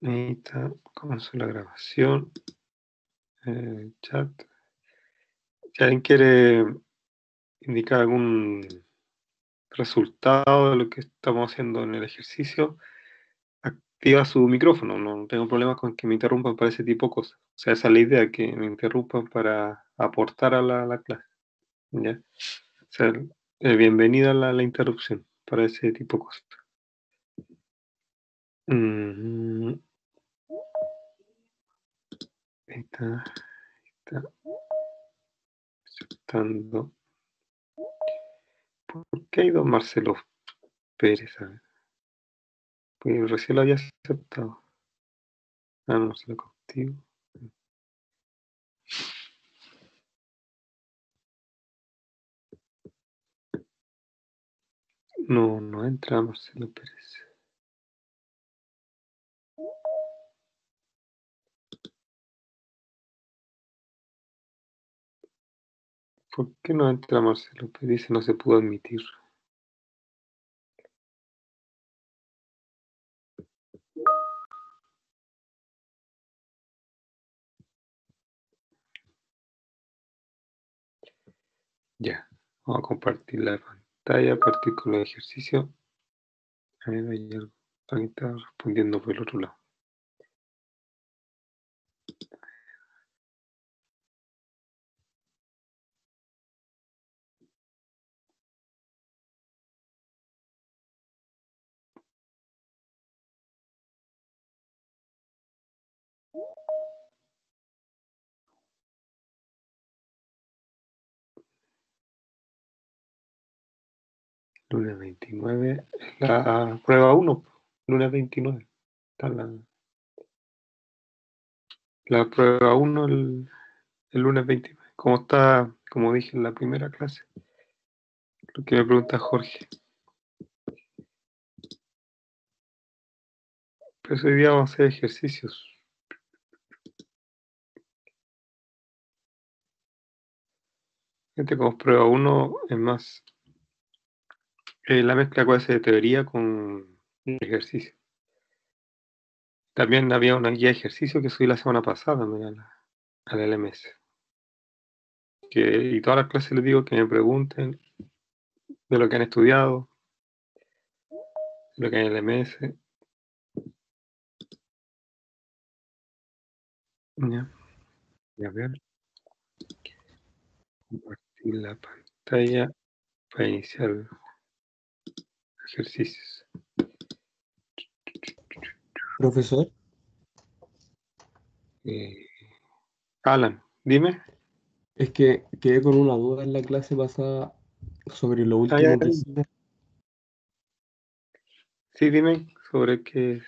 Ahí está, comenzó la grabación. Chat. Si alguien quiere indicar algún resultado de lo que estamos haciendo en el ejercicio, activa su micrófono. No tengo problemas con que me interrumpan para ese tipo de cosas. O sea, esa es la idea, que me interrumpan para aportar a la clase. ¿Ya? O sea, bienvenida la interrupción para ese tipo de cosas. Ahí está aceptando. ¿Por qué hay don Marcelo Pérez? A ver. Pues recién lo había aceptado. Ah, no, Marcelo contigo. No entra Marcelo Pérez. ¿Por qué no entra Marcelo Pérez? Dice no se pudo admitir. Ya, vamos a compartir la pantalla, partir con los ejercicios. A ver, hay algo. Alguien está respondiendo por el otro lado. Lunes 29, es la prueba 1, lunes 29. Está la prueba 1 el lunes 29. ¿Cómo está? Como dije en la primera clase. Lo que me pregunta Jorge. Pues hoy día vamos a hacer ejercicios. Este como prueba 1 es más la mezcla de teoría con ejercicio. También había una guía de ejercicio que subí la semana pasada al LMS. Y todas las clases les digo que me pregunten de lo que han estudiado, de lo que hay en el LMS. Ya. A ver. Compartir la pantalla para iniciar ejercicios. Profesor, Alan, dime. es que quedé con una duda en la clase pasada sobre lo Ya, último que hicimos. sí, dime sobre qué es.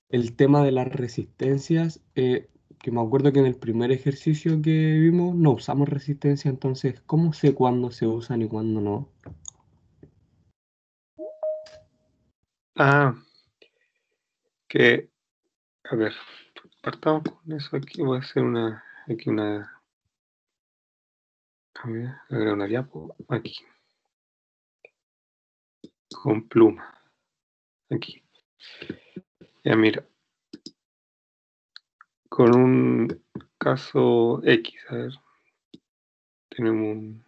El tema de las resistencias, que me acuerdo que en el primer ejercicio que vimos no usamos resistencia, entonces, ¿cómo sé cuándo se usan y cuándo no? Ah, que, a ver, partamos con eso aquí. Voy a hacer aquí a ver, agregar una diapo aquí. Con pluma. Aquí. Ya mira. Con un caso X, a ver. Tenemos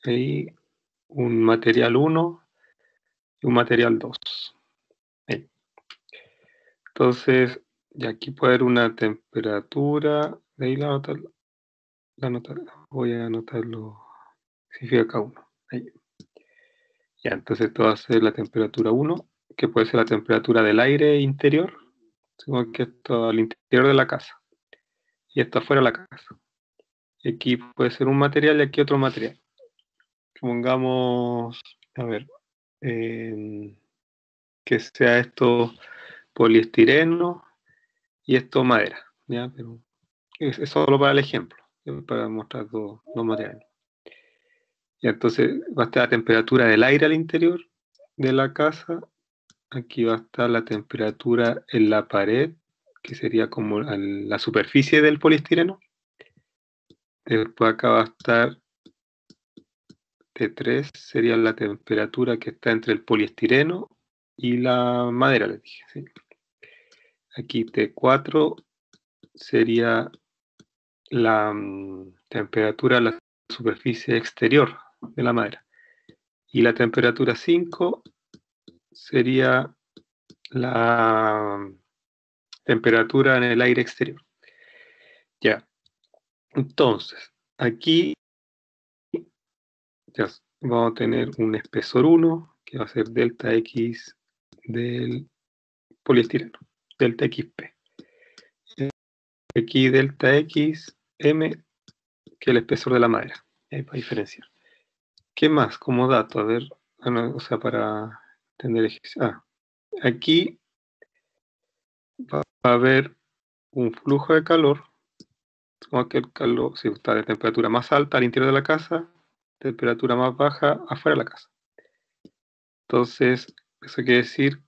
ahí un material 1 y un material 2. Ahí. Entonces, y aquí puede haber una temperatura. De ahí voy a anotar lo que significa cada uno. Ahí. Ya, entonces esto va a ser la temperatura 1, que puede ser la temperatura del aire interior, según que esto al interior de la casa, y esto afuera de la casa. Y aquí puede ser un material y aquí otro material. Pongamos, a ver, que sea esto poliestireno y esto madera, ¿ya? Pero es solo para el ejemplo, para mostrar dos materiales. Y entonces va a estar la temperatura del aire al interior de la casa. Aquí va a estar la temperatura en la pared, que sería como la superficie del poliestireno. Después acá va a estar T3, sería la temperatura que está entre el poliestireno y la madera, les dije. ¿Sí? Aquí T4 sería la temperatura de la superficie exterior de la madera. Y la temperatura 5 sería la temperatura en el aire exterior. Ya. Entonces, aquí ya vamos a tener un espesor 1, que va a ser delta X del poliestireno, delta XP. Aquí delta X, M, que es el espesor de la madera, para diferenciar. ¿Qué más como dato? A ver, o sea, para entender ejercicio. Aquí va a haber un flujo de calor, como que el calor, si está de temperatura más alta al interior de la casa, temperatura más baja afuera de la casa. Entonces, eso quiere decir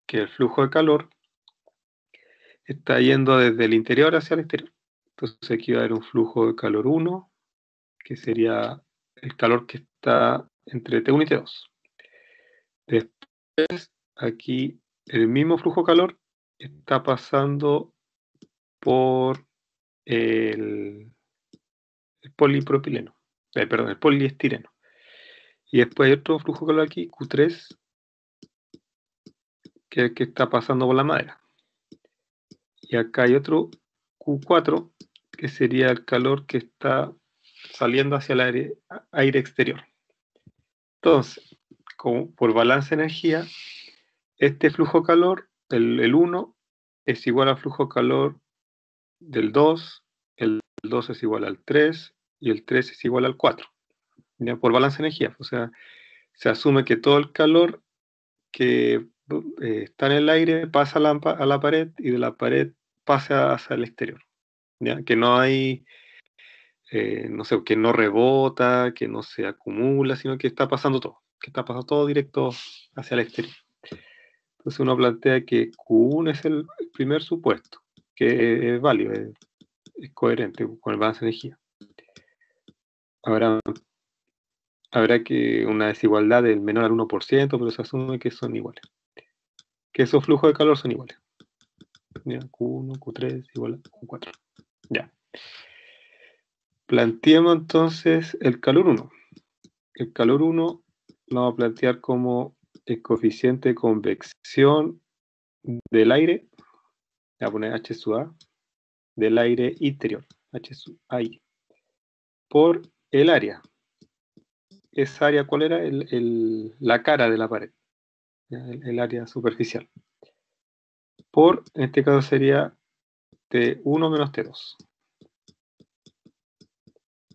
que el flujo de calor está yendo desde el interior hacia el exterior. Entonces aquí va a haber un flujo de calor 1, que sería el calor que está entre T1 y T2. Después, aquí el mismo flujo de calor está pasando por el polipropileno, perdón, el poliestireno. Y después hay otro flujo de calor aquí, Q3, que es el que está pasando por la madera. Y acá hay otro Q4, que sería el calor que está saliendo hacia el aire exterior. Entonces, por balance de energía, este flujo de calor, el 1, es igual al flujo de calor del 2, el 2 es igual al 3 y el 3 es igual al 4. ¿Ya? Por balance de energía. O sea, se asume que todo el calor que está en el aire pasa a la pared y de la pared pasa hacia el exterior. ¿Ya? Que no hay, no sé, que no rebota, que no se acumula, sino que está pasando todo. Que está pasando todo directo hacia el exterior. Entonces uno plantea que Q1 es el primer supuesto, que es válido, es coherente con el balance de energía. Habrá que una desigualdad del menor al 1%, pero se asume que son iguales. Que esos flujos de calor son iguales. Ya, Q1, Q3 igual a Q4. Ya. Planteemos entonces el calor 1. El calor 1 lo vamos a plantear como el coeficiente de convección del aire. Voy a poner H sub A, del aire interior, H sub AI, por el área. ¿Esa área cuál era? La cara de la pared, el área superficial. Por, en este caso sería T1 menos T2.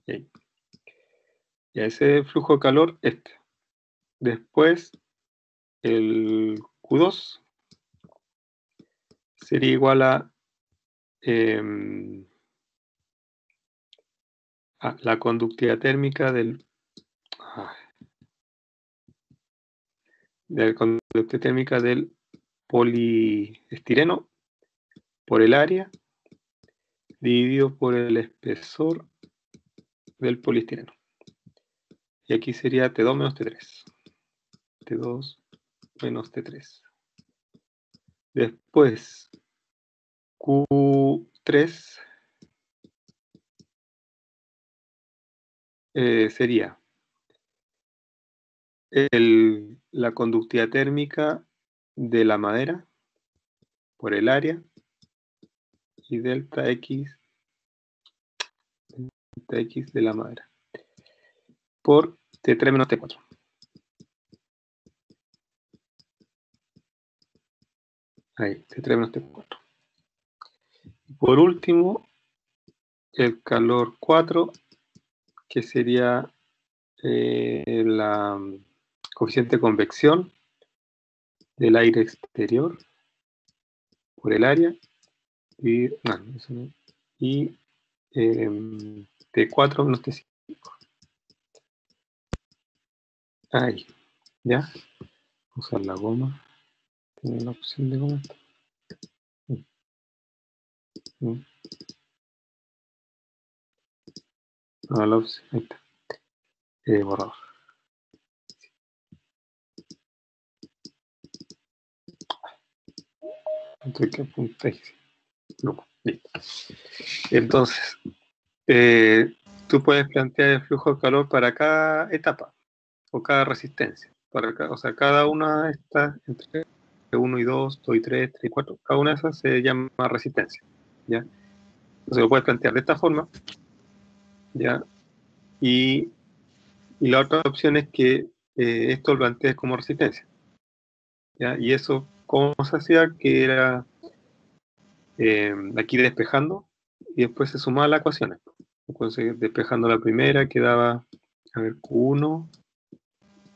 Y ese flujo de calor, este. Después, el Q2 sería igual a la conductividad térmica del poliestireno por el área dividido por el espesor del poliestireno. Y aquí sería T2 menos T3. T2 menos T3. Después, Q3 sería la conductividad térmica de la madera por el área y delta X de la madera por T3 menos T4. Ahí, T3 menos T4. Por último, el calor 4, que sería la coeficiente de convección del aire exterior por el área y T4 menos T5. Ahí, ¿ya? Usar la goma. Tiene la opción de goma. No, la opción, ahí está. Borrador. Entonces, ¿qué apuntáis? No, listo. Entonces, tú puedes plantear el flujo de calor para cada etapa o cada resistencia. O sea, cada una de estas, entre 1 y 2, 2 y 3, 3 y 4, cada una de esas se llama resistencia. ¿Ya? Entonces lo puedes plantear de esta forma. ¿Ya? Y la otra opción es que esto lo plantees como resistencia. ¿Ya? Y eso, ¿cómo se hacía? Que era aquí despejando y después se sumaban las ecuaciones. Entonces, despejando la primera quedaba, a ver, Q1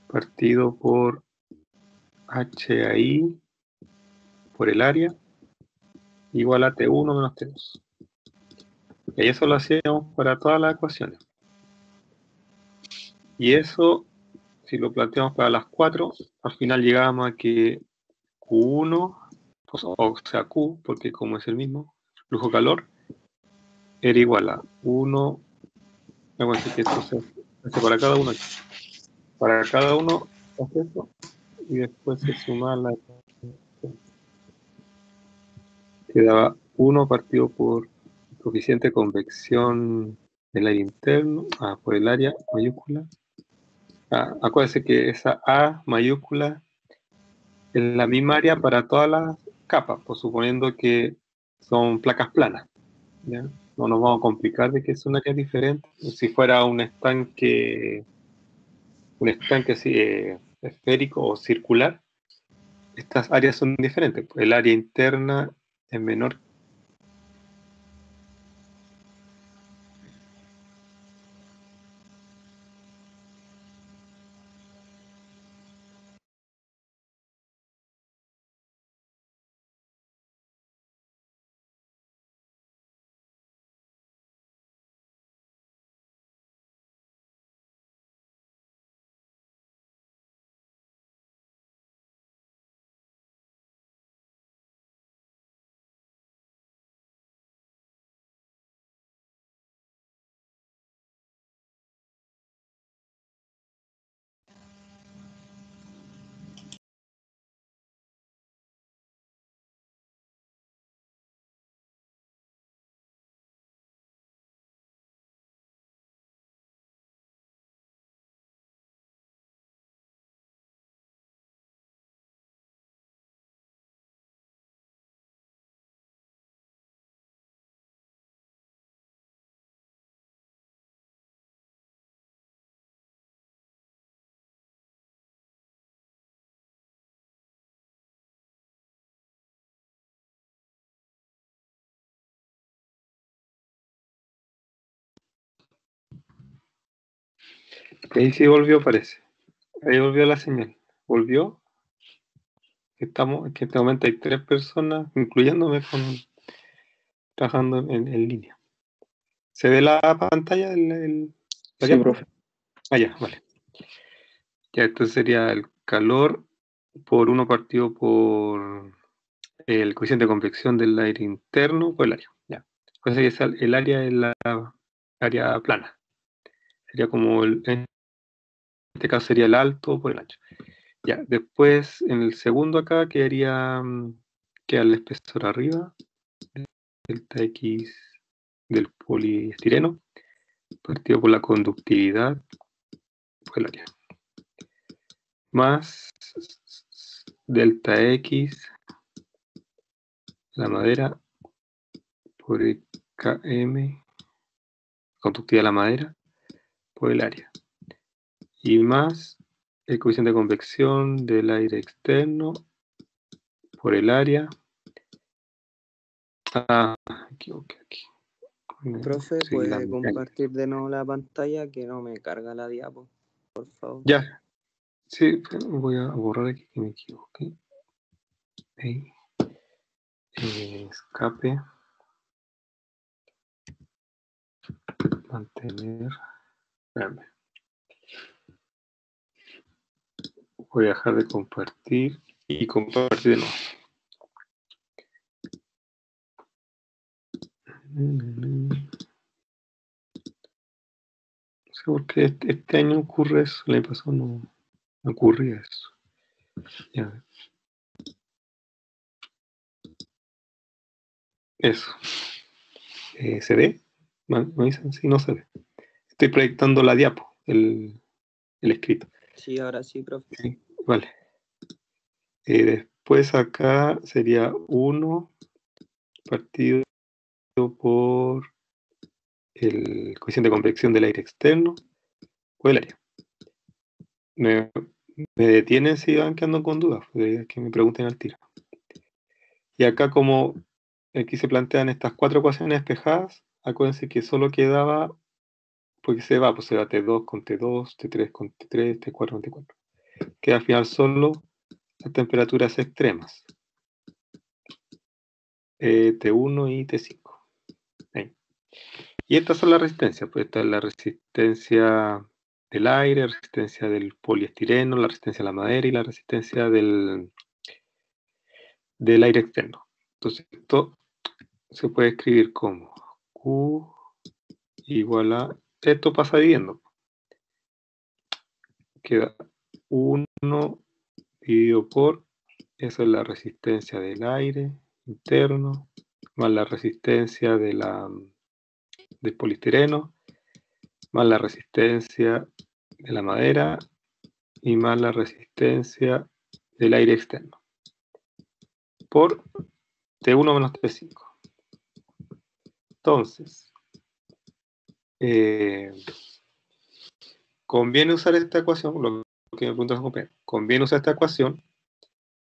partido por HI por el área igual a T1 menos T2. Y eso lo hacíamos para todas las ecuaciones. Y eso, si lo planteamos para las 4, al final llegábamos a que Q1, o sea Q, porque como es el mismo, flujo calor, era igual a 1, vamos a decir que esto se hace para cada uno. Para cada uno hace eso, y después se suma la... Quedaba 1 partido por coeficiente de convección del aire interno, por el área mayúscula. Acuérdense que esa A mayúscula es la misma área para todas las capas, pues suponiendo que son placas planas. ¿Ya? No nos vamos a complicar de que son áreas diferentes. Si fuera un estanque así, esférico o circular, estas áreas son diferentes. El área interna es menor. Ahí sí volvió, parece. Ahí volvió la señal. Volvió. Estamos, que en este momento hay 3 personas, incluyéndome, trabajando en línea. ¿Se ve la pantalla del Sí, profe. ya, vale. Ya, esto sería el calor por 1 partido por el coeficiente de convección del aire interno por el área. Ya. Entonces el área es la área plana. Sería como en este caso sería el alto por el ancho. Ya, después en el segundo acá queda el espesor arriba, delta X del poliestireno, partido por la conductividad por el área. Más delta X, la madera, por el KM, conductividad de la madera, por el área. Y más el coeficiente de convección del aire externo por el área. Me equivoqué aquí. Profe, Sí, ¿puede compartir de nuevo la pantalla que no me carga la diapo, por favor? Ya, sí, voy a borrar aquí que me equivoqué. Ahí. Escape. Mantener. Espérame. Voy a dejar de compartir y compartir de nuevo. No sé por qué este año ocurre eso, el año pasado no ocurría eso. Ya. Eso. ¿Se ve? ¿Me dicen? Sí, no se ve. Estoy proyectando la diapo, el escrito. Sí, ahora sí, profe. Sí, vale. Después acá sería 1 partido por el coeficiente de convección del aire externo o el área. Me detienen si van quedando con dudas, que me pregunten al tiro. Y acá como aquí se plantean estas 4 ecuaciones despejadas, acuérdense que solo quedaba, porque se va T2 con T2, T3 con T3, T4 con T4. Queda al final solo las temperaturas extremas, T1 y T5. Ahí. Y estas son las resistencias, pues esta es la resistencia del aire, la resistencia del poliestireno, la resistencia de la madera y la resistencia del aire externo. Entonces esto se puede escribir como Q igual a, esto pasa dividiendo, queda 1 dividido por, esa es la resistencia del aire interno, más la resistencia del poliestireno, más la resistencia de la madera y más la resistencia del aire externo, por T1 menos T5. Entonces, conviene usar esta ecuación, lo que me preguntas, conviene usar esta ecuación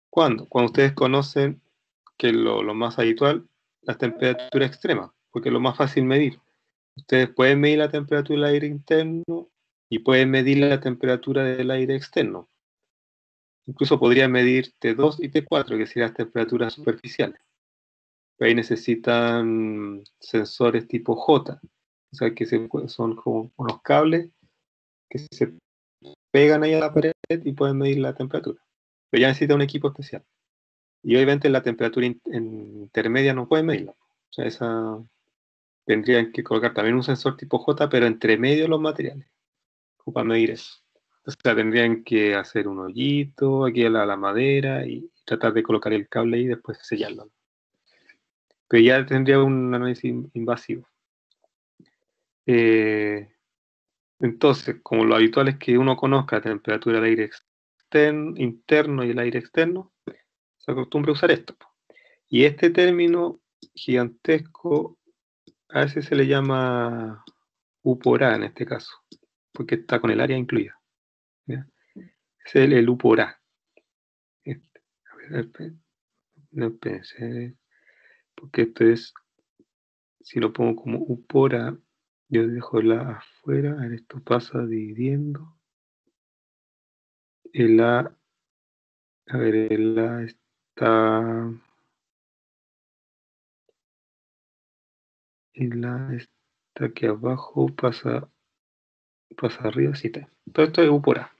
cuando ustedes conocen que lo más habitual, las temperaturas extremas, porque es lo más fácil medir. Ustedes pueden medir la temperatura del aire interno y pueden medir la temperatura del aire externo. Incluso podrían medir T2 y T4, que serían las temperaturas superficiales. Pero ahí necesitan sensores tipo J, o sea, que son como unos cables que se pegan ahí a la pared y pueden medir la temperatura. Pero ya necesita un equipo especial. Y obviamente la temperatura intermedia no pueden medirla. O sea, esa tendrían que colocar también un sensor tipo J, pero entre medio de los materiales, para medir eso. O sea, tendrían que hacer un hoyito aquí a la madera y tratar de colocar el cable ahí y después sellarlo. Pero ya tendría un análisis invasivo. Entonces, como lo habitual es que uno conozca la temperatura del aire interno y el aire externo, se acostumbra a usar esto. Y este término gigantesco a veces se le llama U por A en este caso, porque está con el área incluida. ¿Ya? Es el U por A. A ver, no pensé, porque esto es, si lo pongo como U por A, yo dejo la afuera, a ver, esto pasa dividiendo. El A, a ver, el A está, el A está aquí abajo, pasa arriba, sí está. Todo esto es U por A.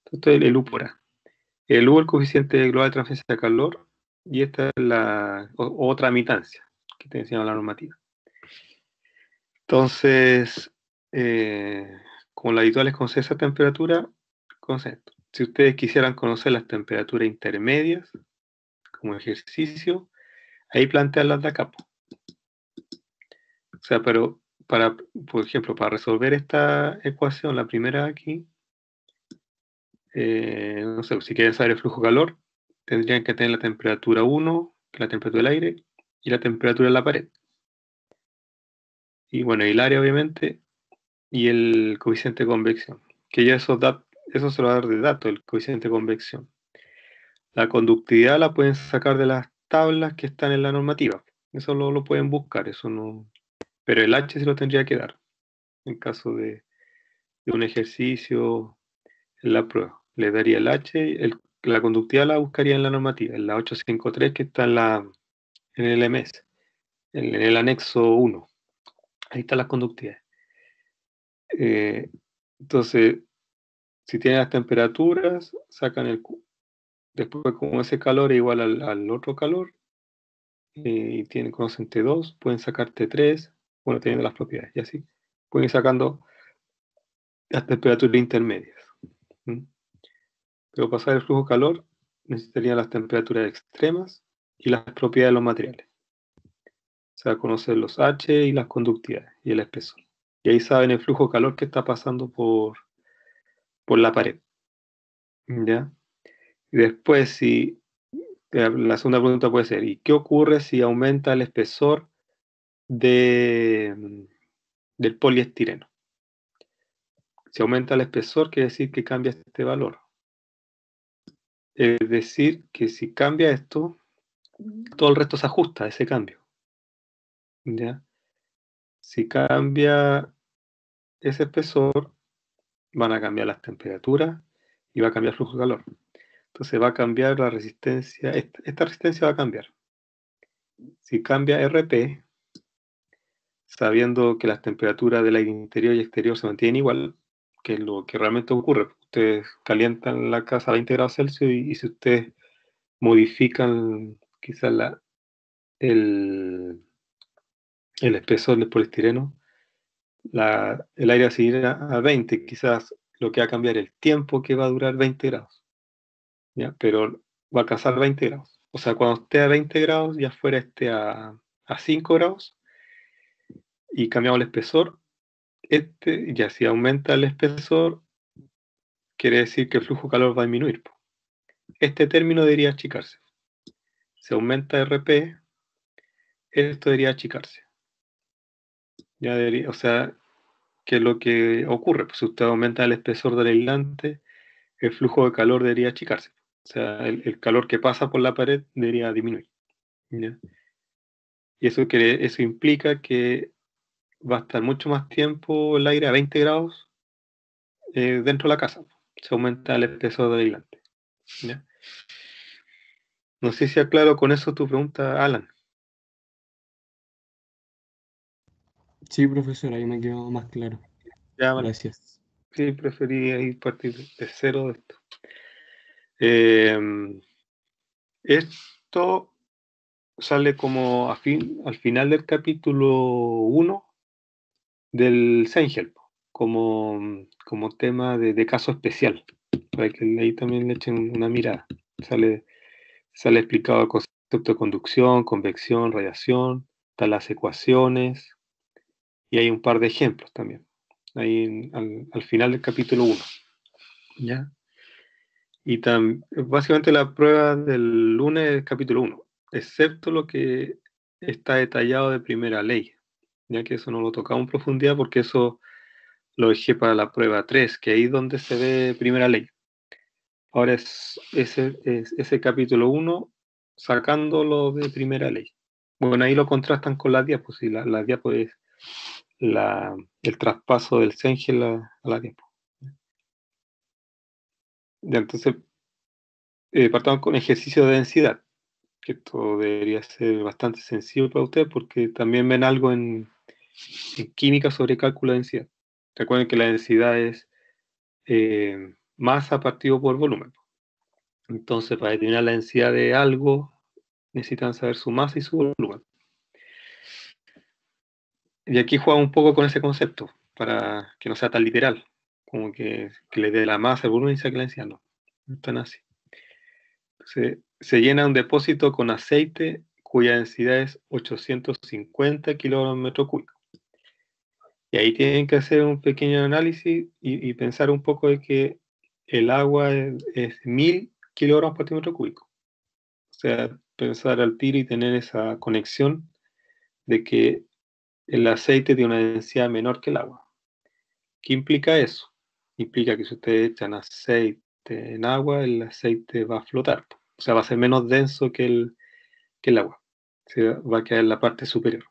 Todo esto es el U por A. El U es el coeficiente global de transferencia de calor y esta es la otra admitancia que te enseña la normativa. Entonces, como la habitual es conocer esa temperatura, concepto. Si ustedes quisieran conocer las temperaturas intermedias como ejercicio, ahí plantearlas de acá. O sea, pero por ejemplo, para resolver esta ecuación, la primera aquí, no sé, si quieren saber el flujo calor, tendrían que tener la temperatura 1, que es la temperatura del aire, y la temperatura de la pared. Y bueno, el área obviamente, y el coeficiente de convección, que ya eso se lo va a dar de dato, el coeficiente de convección. La conductividad la pueden sacar de las tablas que están en la normativa. Eso lo pueden buscar, eso no. Pero el H se lo tendría que dar, en caso de un ejercicio en la prueba. Le daría el H, la conductividad la buscaría en la normativa, en la 853 que está en el MS, en el anexo 1. Ahí están las conductividades. Entonces, si tienen las temperaturas, sacan el Q. Después, como ese calor es igual al otro calor, y conocen T2, pueden sacar T3, bueno, teniendo las propiedades, y así. Pueden ir sacando las temperaturas intermedias. Pero para pasar el flujo de calor, necesitarían las temperaturas extremas y las propiedades de los materiales. Se va a conocer los H y las conductividades y el espesor. Y ahí saben el flujo de calor que está pasando por la pared. ¿Ya? Y después, si la segunda pregunta puede ser, ¿y qué ocurre si aumenta el espesor del poliestireno? Si aumenta el espesor, quiere decir que cambia este valor. Es decir, que si cambia esto, todo el resto se ajusta a ese cambio. ¿Ya? Si cambia ese espesor, van a cambiar las temperaturas y va a cambiar el flujo de calor. Entonces va a cambiar la resistencia, esta resistencia va a cambiar. Si cambia RP, sabiendo que las temperaturas del aire interior y exterior se mantienen igual, que es lo que realmente ocurre. Ustedes calientan la casa a 20 grados Celsius y si ustedes modifican quizás el espesor del poliestireno, el aire va a seguir a 20, quizás lo que va a cambiar es el tiempo que va a durar 20 grados, ¿ya? Pero va a alcanzar 20 grados. O sea, cuando esté a 20 grados, ya fuera esté a 5 grados y cambiamos el espesor, ya si aumenta el espesor, quiere decir que el flujo de calor va a disminuir. Este término debería achicarse. Si aumenta RP, esto debería achicarse. Ya debería, o sea, ¿qué es lo que ocurre? Pues si usted aumenta el espesor del aislante, el flujo de calor debería achicarse. O sea, el calor que pasa por la pared debería disminuir. ¿Ya? Y eso implica que va a estar mucho más tiempo el aire a 20 grados dentro de la casa. Se aumenta el espesor del aislante. ¿Ya? No sé si aclaro con eso tu pregunta, Alan. Sí, profesor, ahí me quedó más claro. Ya, vale. Gracias. Sí, preferí ahí partir de cero de esto. Esto sale como al final del capítulo 1 del Sengel, como tema de caso especial, para que ahí también le echen una mirada. Sale explicado el concepto de conducción, convección, radiación, están las ecuaciones, y hay un par de ejemplos también, ahí al final del capítulo 1. ¿Ya? Y básicamente la prueba del lunes es capítulo 1, excepto lo que está detallado de primera ley, ya que eso no lo tocamos en profundidad porque eso lo dejé para la prueba 3, que ahí es donde se ve primera ley. Ahora es ese capítulo 1 sacándolo de primera ley. Bueno, ahí lo contrastan con las diapos, y la diapo es el traspaso del Sengel a la diapo. Ya, entonces, partamos con ejercicio de densidad, que esto debería ser bastante sencillo para ustedes porque también ven algo en química sobre cálculo de densidad. Recuerden que la densidad es masa partido por volumen. Entonces, para determinar la densidad de algo, necesitan saber su masa y su volumen. Y aquí juega un poco con ese concepto, para que no sea tan literal, como que le dé la masa, el volumen y saque la densidad. No, no es tan así. Se llena un depósito con aceite cuya densidad es 850 kilogramos metro cúbico. Y ahí tienen que hacer un pequeño análisis y pensar un poco de que el agua es 1000 kilogramos por metro cúbico. O sea, pensar al tiro y tener esa conexión de que el aceite tiene una densidad menor que el agua. ¿Qué implica eso? Implica que si ustedes echan aceite en agua, el aceite va a flotar. O sea, va a ser menos denso que el agua. Se va a quedar en la parte superior.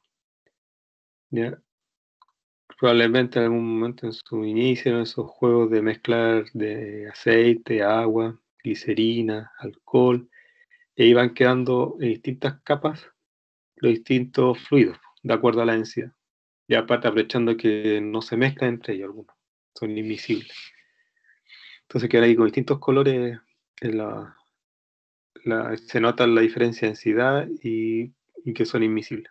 ¿Ya? Probablemente en algún momento en su inicio, en esos juegos de mezclar de aceite, agua, glicerina, alcohol, y ahí van quedando en distintas capas los distintos fluidos, de acuerdo a la densidad. Y aparte aprovechando que no se mezclan entre ellos algunos, son invisibles. Entonces quedan ahí con distintos colores, se nota la diferencia de densidad y que son invisibles.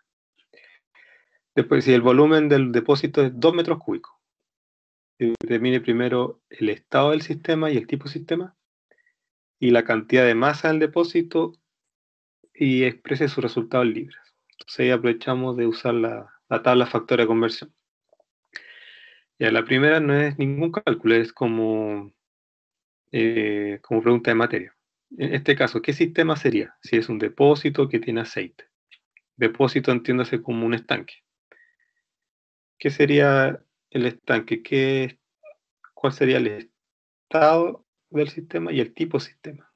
Después, si el volumen del depósito es 2 metros cúbicos, determine primero el estado del sistema y el tipo de sistema, y la cantidad de masa del depósito, y exprese sus resultados libres. Entonces ahí aprovechamos de usar la tabla factor de conversión. Ya, la primera no es ningún cálculo, es como pregunta de materia. En este caso, ¿qué sistema sería? Si es un depósito que tiene aceite. Depósito entiéndase como un estanque. ¿Qué sería el estanque? ¿Cuál sería el estado del sistema y el tipo de sistema?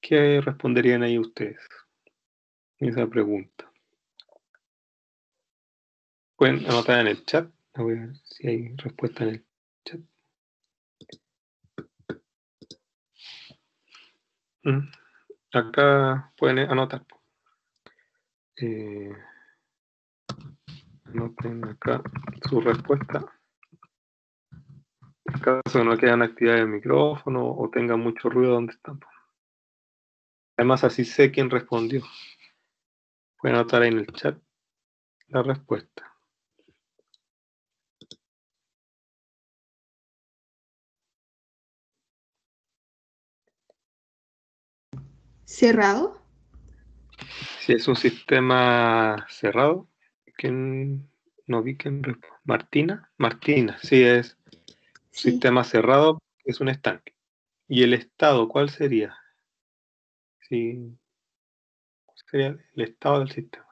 ¿Qué responderían ahí ustedes en esa pregunta? Pueden anotar en el chat. A ver si hay respuesta en el chat. Acá pueden anotar. Anoten acá su respuesta. En caso de no quedan actividad del micrófono o tenga mucho ruido donde están. Además, así sé quién respondió. Pueden anotar ahí en el chat la respuesta. ¿Cerrado? Si es un sistema cerrado, ¿quién no vi quién respondió? Martina, sí es Sí. sistema cerrado, es un estanque. ¿Y el estado cuál sería? Sí, ¿cuál sería el estado del sistema?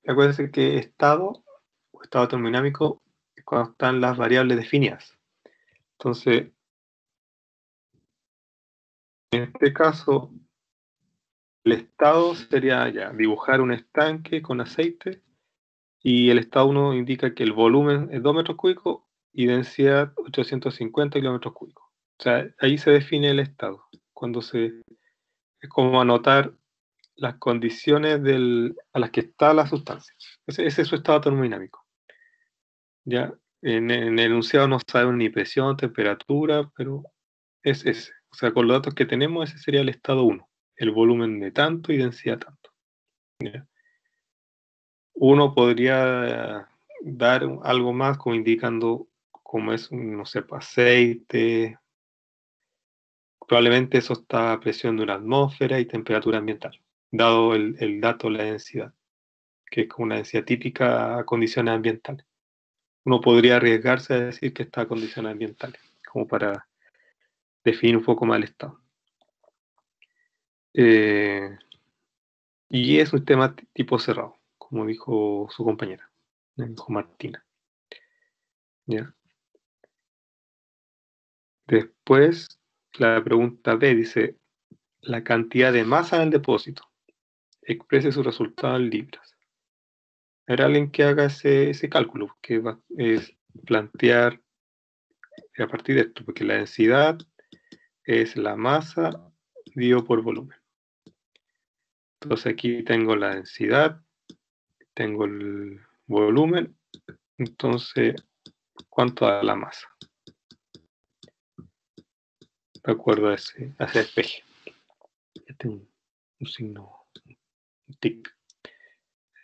Acuérdense que estado o estado termodinámico es cuando están las variables definidas. Entonces, en este caso, el estado sería ya dibujar un estanque con aceite y el estado 1 indica que el volumen es 2 metros cúbicos y densidad 850 kilómetros cúbicos. O sea, ahí se define el estado. Es como anotar las condiciones a las que está la sustancia. Ese es su estado termodinámico. Ya, en el enunciado no sabemos ni presión, temperatura, pero es ese. O sea, con los datos que tenemos, ese sería el estado 1. El volumen de tanto y densidad tanto. ¿Ya? Uno podría dar algo más como indicando cómo es, no sé, aceite. Probablemente eso está a presión de una atmósfera y temperatura ambiental, dado el dato de la densidad, que es como una densidad típica a condiciones ambientales. Uno podría arriesgarse a decir que está a condiciones ambientales, como para definir un poco más el estado. Y es un sistema tipo cerrado, como dijo su compañera, dijo Martina. ¿Ya? Después, la pregunta B dice, la cantidad de masa en el depósito. Exprese su resultado en libras. Habrá alguien que haga ese cálculo, que es plantear a partir de esto, porque la densidad es la masa dividido por volumen. Entonces aquí tengo la densidad, tengo el volumen, entonces, ¿cuánto da la masa? De acuerdo a ese despeje. Este es un signo, un tic.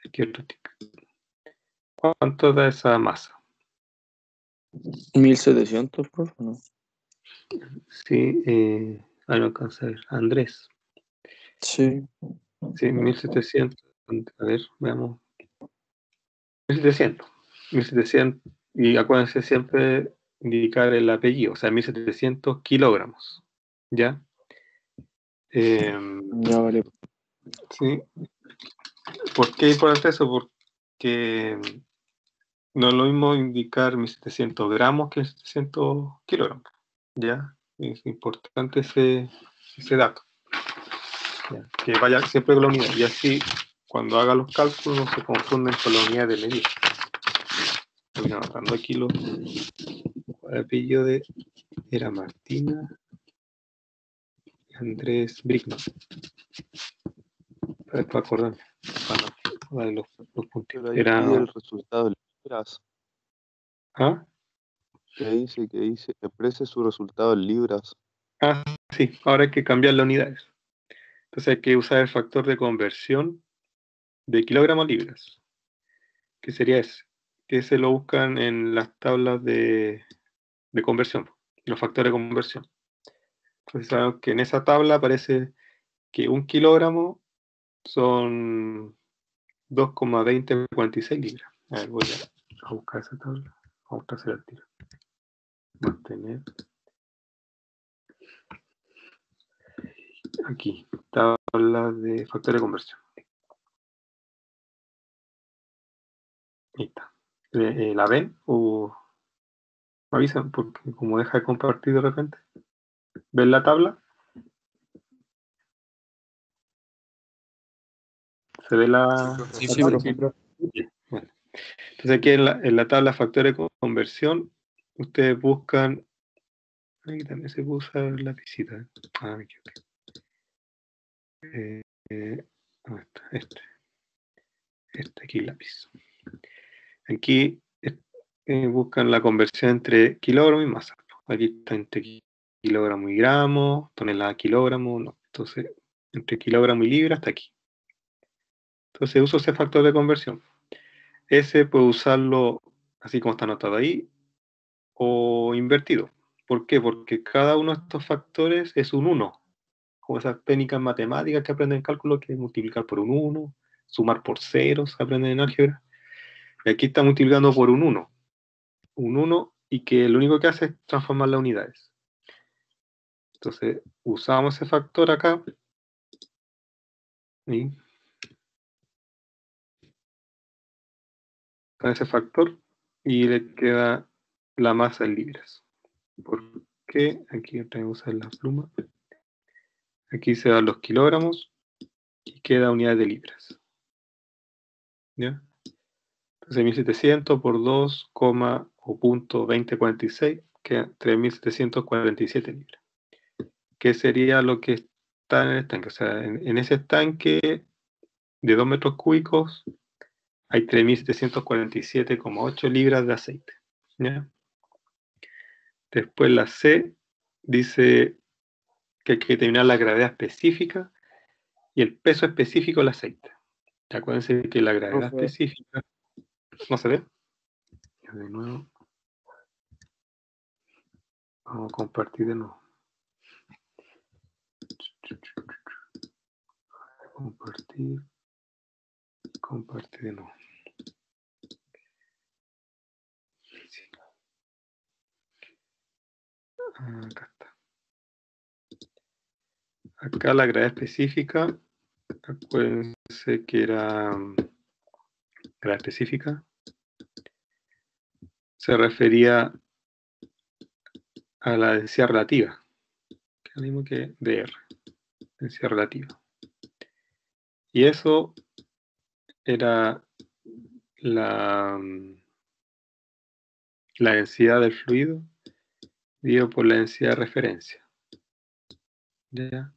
Aquí otro tic. ¿Cuánto da esa masa? 1700, profe, ¿no? Sí, no alcanza a ver. Andrés. Sí. Sí, 1700. A ver, veamos. 1700. 1700. Y acuérdense siempre indicar el apellido, o sea, 1700 kilogramos. ¿Ya? Ya vale. Sí. ¿Por qué es importante eso? Porque no es lo mismo indicar 1700 gramos que 700 kilogramos. ¿Ya? Es importante ese dato. ¿Ya? Que vaya siempre con la unidad. Y así, cuando haga los cálculos, no se confunden con la unidad de medida. Estoy anotando aquí el apellido era Martina Andrés Brickman. Para acordarme. Para darle los puntitos. Pero ahí pide el resultado en libras. ¿Ah? Que dice, exprese su resultado en libras. Ah, sí, ahora hay que cambiar las unidades. Entonces hay que usar el factor de conversión de kilogramos a libras. ¿Qué sería ese? Que se lo buscan en las tablas de conversión, los factores de conversión. Entonces sabemos que en esa tabla aparece que 1 kilogramo son 2,2046 libras. A ver, voy a buscar esa tabla. Vamos a hacer el tiro. Mantener. Aquí, tabla de factor de conversión. Ahí está. ¿La ven? ¿O me avisan? Porque como deja de compartir de repente. ¿Ven la tabla? ¿Se ve la...? Sí, la sí, tabla? sí. Bien, bueno. Entonces aquí en la tabla factores de conversión, ustedes buscan... Aquí también se puede usar la lapicita. Ah, me equivoqué. ¿Dónde está? Este aquí lápiz. Aquí buscan la conversión entre kilogramo y masa. Aquí está entre kilogramo y gramo, tonelada, kilogramo, no. Entonces, entre kilogramo y libra hasta aquí. Entonces uso ese factor de conversión. Ese puedo usarlo así como está anotado ahí o invertido. ¿Por qué? Porque cada uno de estos factores es un 1. Como esas técnicas matemáticas que aprenden en cálculo, que es multiplicar por un 1, sumar por ceros, aprenden en álgebra. Y aquí está multiplicando por un 1. Un 1 y que lo único que hace es transformar las unidades. Entonces, usamos ese factor acá. ¿Sí? Con ese factor y le queda la masa en libras. ¿Por qué? Aquí otra vez usar la pluma. Aquí se dan los kilogramos y queda unidades de libras. ¿Ya? Entonces 1700 por 2, o punto 2046 queda 3747 libras. ¿Qué sería lo que está en el estanque? O sea, en ese estanque de 2 metros cúbicos hay 3747,8 libras de aceite. ¿Ya? Después la C dice que hay que determinar la gravedad específica y el peso específico del aceite. Acuérdense que la gravedad específica... ¿No se ve? De nuevo. Vamos a compartir de nuevo. Compartir de nuevo. Acá está. Acá la gravedad específica, acuérdense que era gravedad específica, se refería a la densidad relativa, que es lo mismo que dr, densidad relativa. Y eso era la densidad del fluido dividido por la densidad de referencia. ¿Ya?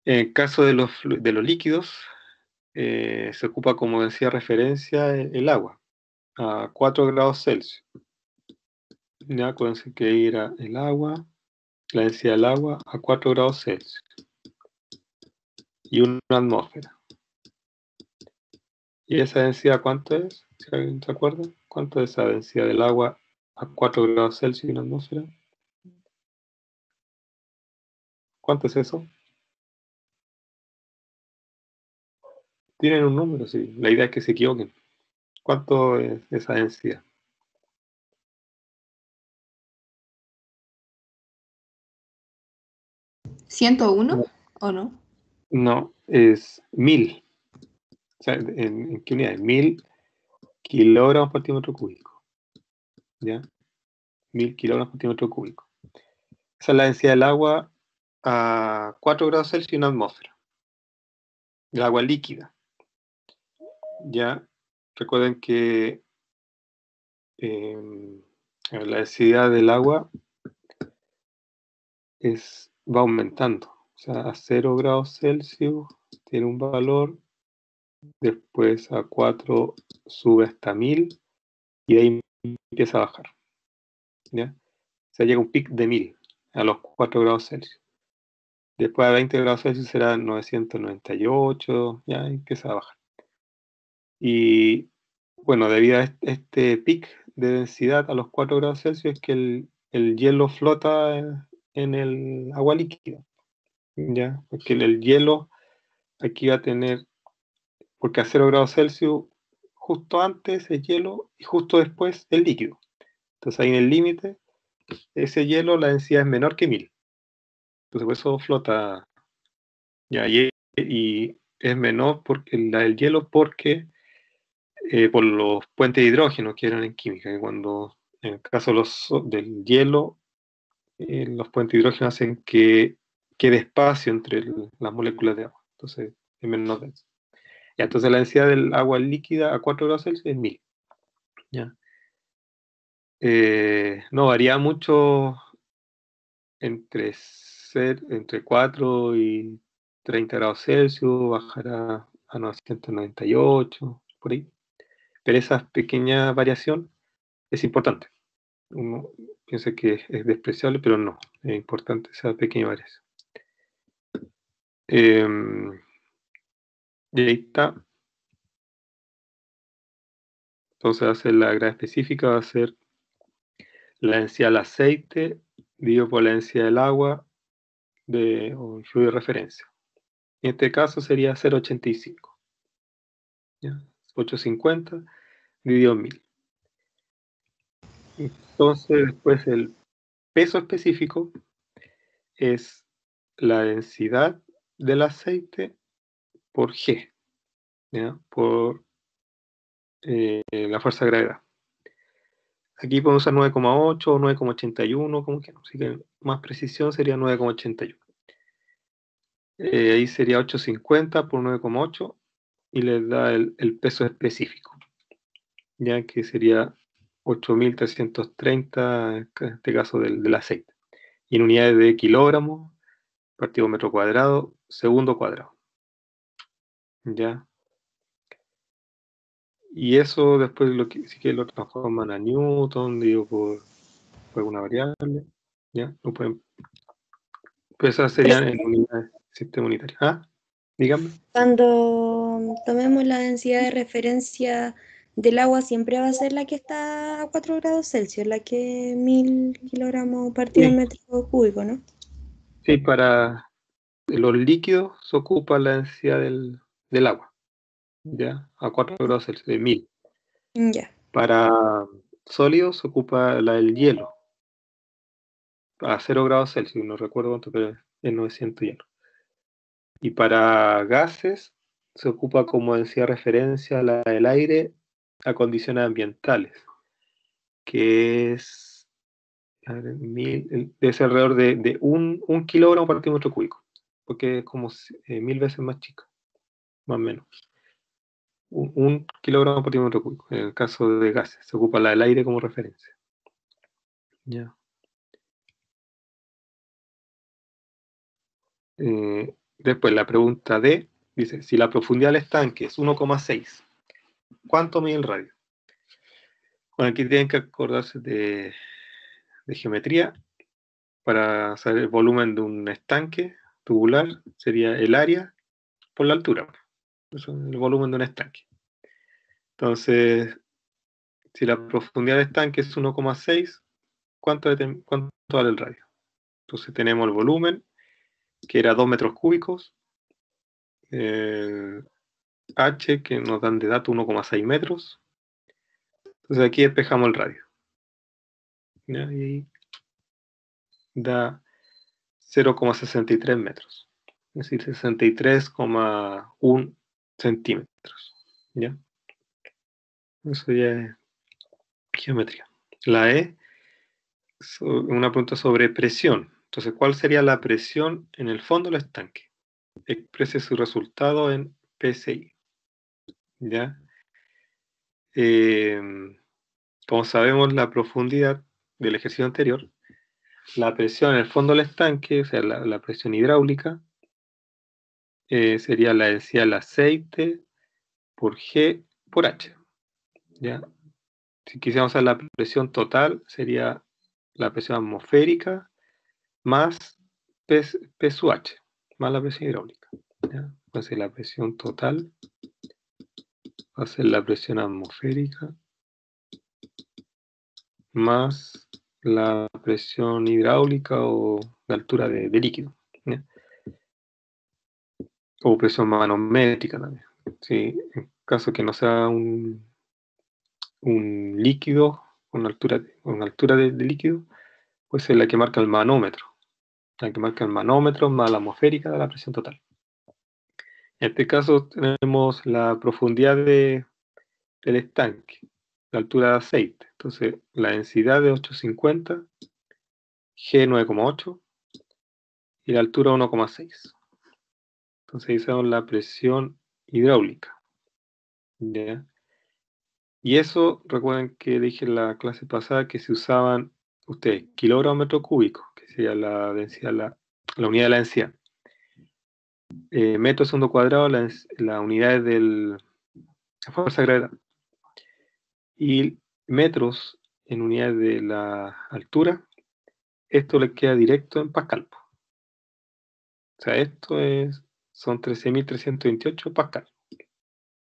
En el caso de los líquidos, se ocupa como densidad de referencia el agua, a 4 grados Celsius. Ya acuérdense que era el agua, la densidad del agua a 4 grados Celsius y una atmósfera. ¿Y esa densidad cuánto es? Si alguien se acuerda, ¿cuánto es esa densidad del agua a 4 grados Celsius y una atmósfera? ¿Cuánto es eso? Tienen un número, sí. La idea es que se equivoquen. ¿Cuánto es esa densidad? ¿101 o no? No, es 1000. O sea, ¿en qué unidad? 1000 kilogramos por centímetro cúbico. ¿Ya? 1000 kilogramos por centímetro cúbico. Esa es la densidad del agua a 4 grados Celsius y una atmósfera. El agua líquida. Ya, recuerden que la densidad del agua va aumentando. O sea, a 0 grados Celsius tiene un valor, después a 4 sube hasta 1000 y de ahí empieza a bajar. ¿Ya? O sea, llega un pic de 1000 a los 4 grados Celsius. Después a 20 grados Celsius será 998, ya empieza a bajar. Y bueno, debido a este pic de densidad a los 4 grados Celsius, es que el hielo flota en el agua líquida, ¿ya? Porque el hielo aquí va a tener, porque a 0 grados Celsius, justo antes el hielo y justo después el líquido. Entonces ahí en el límite, ese hielo, la densidad es menor que 1000. Entonces por eso flota, ¿ya? Y es menor porque el hielo porque por los puentes de hidrógeno que eran en química, que cuando en el caso del hielo, los puentes de hidrógeno hacen que quede espacio entre las moléculas de agua, entonces es menos denso. Ya, entonces la densidad del agua líquida a 4 grados Celsius es 1000. ¿Ya? No varía mucho entre 4 y 30 grados Celsius, bajará a 998, por ahí. Pero esa pequeña variación es importante. Uno piensa que es despreciable, pero no, es importante esa pequeña variación. Y ahí está. Entonces va a ser la grada específica, va a ser la densidad del aceite dividido por la densidad del agua o el fluido de referencia. En este caso sería 0,85. ¿Ya? 850 dividido en 1000. Entonces después el peso específico es la densidad del aceite por G, ¿ya? Por la fuerza de gravedad. Aquí podemos usar 9,8 o 9,81, como que no, así que más precisión sería 9,81. Ahí sería 850 por 9,8 y les da el peso específico, ya que sería 8.330 en este caso del aceite. Y en unidades de kilogramos, partido metro cuadrado, segundo cuadrado. ¿Ya? Y eso después si que lo transforman a Newton, digo, por alguna variable. ¿Ya? No pueden, pues esas serían en unidades de sistema unitario. ¿Ah? Dígame. Cuando tomemos la densidad de referencia del agua, siempre va a ser la que está a 4 grados Celsius, la que 1000 kilogramos partido Sí. metro cúbico, ¿no? Sí, para los líquidos se ocupa la densidad del agua, ¿ya? A 4 grados Celsius, de 1000. Ya. Para sólidos se ocupa la del hielo, a 0 grados Celsius, no recuerdo cuánto, pero es 900 hielo. Y para gases se ocupa como densidad de referencia la del aire a condiciones ambientales, que es debe ser alrededor de un kilogramo por centímetro cúbico, porque es como 1000 veces más chica, más o menos. Un kilogramo por centímetro cúbico. En el caso de gases, se ocupa la del aire como referencia. Ya. Después la pregunta D dice, si la profundidad del estanque es 1,6, ¿cuánto mide el radio? Bueno, aquí tienen que acordarse de geometría. Para saber el volumen de un estanque tubular sería el área por la altura. Eso es el volumen de un estanque. Entonces, si la profundidad del estanque es 1,6, ¿cuánto vale el radio? Entonces tenemos el volumen, que era 2 metros cúbicos, H, que nos dan de dato 1,6 metros. Entonces aquí despejamos el radio. ¿Ya? Y da 0,63 metros. Es decir, 63,1 centímetros. ¿Ya? Eso ya es geometría. La E es una pregunta sobre presión. Entonces, ¿cuál sería la presión en el fondo del estanque? Exprese su resultado en PSI. ¿Ya? Como sabemos la profundidad del ejercicio anterior, la presión en el fondo del estanque, o sea, la presión hidráulica, sería la densidad del aceite por G por H. ¿Ya? Si quisiéramos hacer la presión total, sería la presión atmosférica más P sub H, más la presión hidráulica. ¿Ya? Entonces la presión total va a ser la presión atmosférica más la presión hidráulica o de altura de líquido, ¿ya? O presión manométrica también. Sí, en caso que no sea un líquido con altura de líquido, pues es la que marca el manómetro. La que marca el manómetro más la atmosférica de la presión total. En este caso tenemos la profundidad del estanque, la altura de aceite. Entonces la densidad de 850, G 9,8 y la altura 1,6. Entonces ahí sabemos la presión hidráulica. ¿Ya? Y eso, recuerden que dije en la clase pasada que se usaban ustedes kilogramos metro cúbico, que sería la densidad, la unidad de la densidad. Metro segundo cuadrado, la unidad es de la fuerza de gravedad. Y metros en unidades de la altura, esto le queda directo en Pascal. O sea, esto son 13.328 Pascal.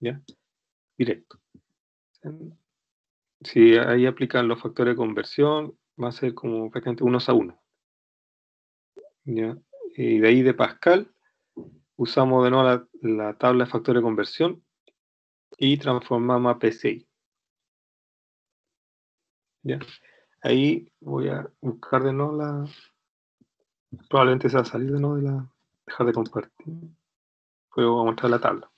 ¿Ya? Directo. Si ahí aplican los factores de conversión, va a ser como prácticamente 1:1. ¿Ya? Y de ahí de Pascal, usamos de nuevo la tabla de factores de conversión y transformamos a PSI. ¿Ya? Ahí voy a buscar de nuevo probablemente se va a salir de nuevo dejar de compartir. Luego voy a mostrar la tabla.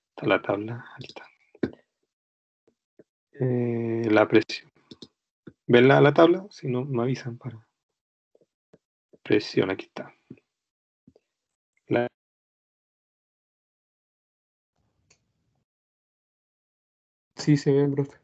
Está la tabla, aquí está. La presión. ¿Ven la tabla? Si no, me avisan para. Presión, aquí está. Sí, se ve, profe.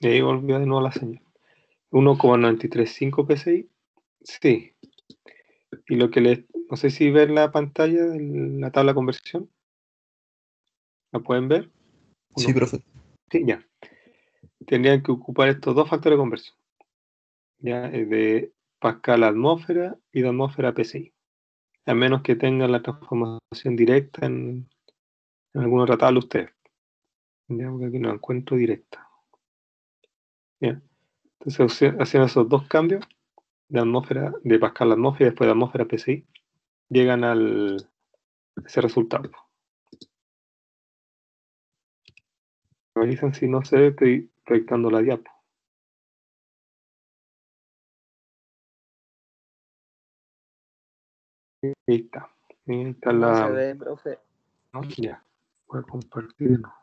Y ahí volvió de nuevo la señal. 1,935 PSI. Sí. Y lo que no sé si ven la pantalla de la tabla de conversión. ¿La pueden ver? Sí, profe. Sí, ya. Tendrían que ocupar estos dos factores de conversión. Ya, de Pascal a atmósfera y de atmósfera a PSI. A menos que tengan la transformación directa en alguna otra tabla ustedes. Ya, porque aquí no encuentro directa. Bien. Entonces, haciendo esos dos cambios de Pascal a atmósfera y después de atmósfera a PSI, llegan a ese resultado. Me dicen si no se ve, estoy proyectando la diapo. Ahí está. Ahí está No la. se ve, profe. ¿No? Ya. Voy a compartir. No.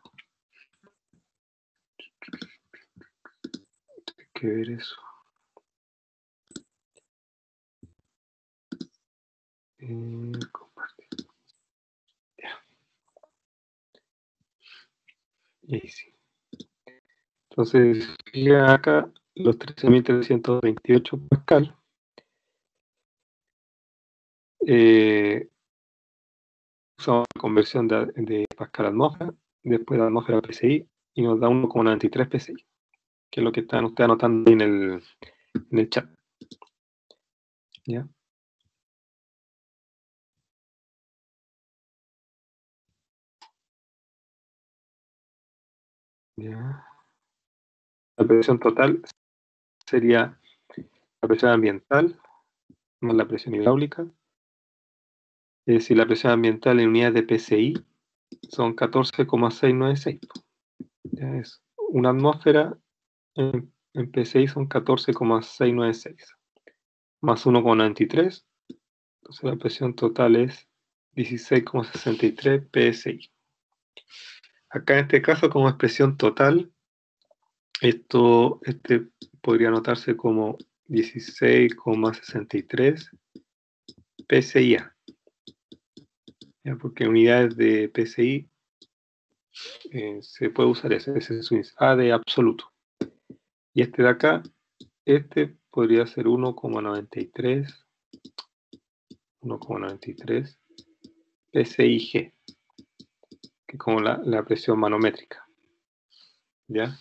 Hay que ver eso. Compartir. Ya. Y ahí sí. Entonces, llega acá los 13.328 Pascal. Usamos la conversión de Pascal a atmósfera, después de atmósfera a PSI, y nos da 1,93 PSI, que es lo que están ustedes anotando ahí en el chat. ¿Ya? ¿Ya? La presión total sería la presión ambiental más la presión hidráulica. Es decir, la presión ambiental en unidades de PSI son 14,696. Ya es una atmósfera en PSI son 14,696 más 1,93. Entonces la presión total es 16,63 PSI. Acá en este caso, como expresión total, este podría anotarse como 16,63 PSI-A. ¿Ya? Porque unidades de PSI se puede usar ese es su A de absoluto. Y este de acá, este podría ser 1,93 PSI-G, que es como la presión manométrica. ¿Ya?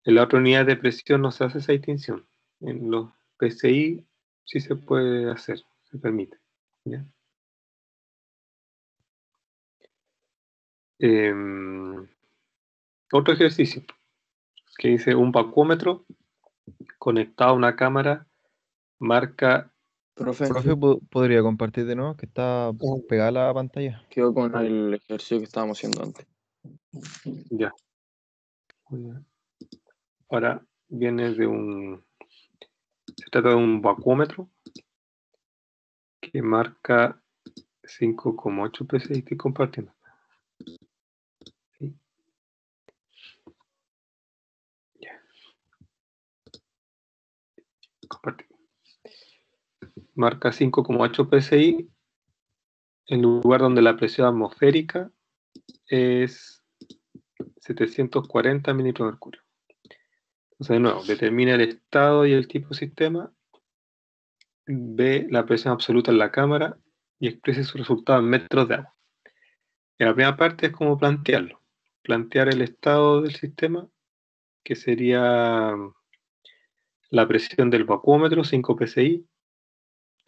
En la otra unidad de presión no se hace esa distinción. En los PSI sí se puede hacer, se permite. ¿Ya? Otro ejercicio que dice un vacuómetro conectado a una cámara marca. Profe, Profe, ¿podría compartir de nuevo? Que está pegada la pantalla. quedo con el ejercicio que estábamos haciendo antes. Ya. Ahora viene se trata de un vacuómetro que marca 5,8 PSI. Estoy compartiendo. ¿Sí? Ya. Compartimos. Marca 5,8 PSI en lugar donde la presión atmosférica es 740 mililitros de mercurio. Entonces, de nuevo, determina el estado y el tipo de sistema, ve la presión absoluta en la cámara y exprese su resultado en metros de agua. Y la primera parte es como plantearlo. Plantear el estado del sistema, que sería la presión del vacuómetro, 5 PSI,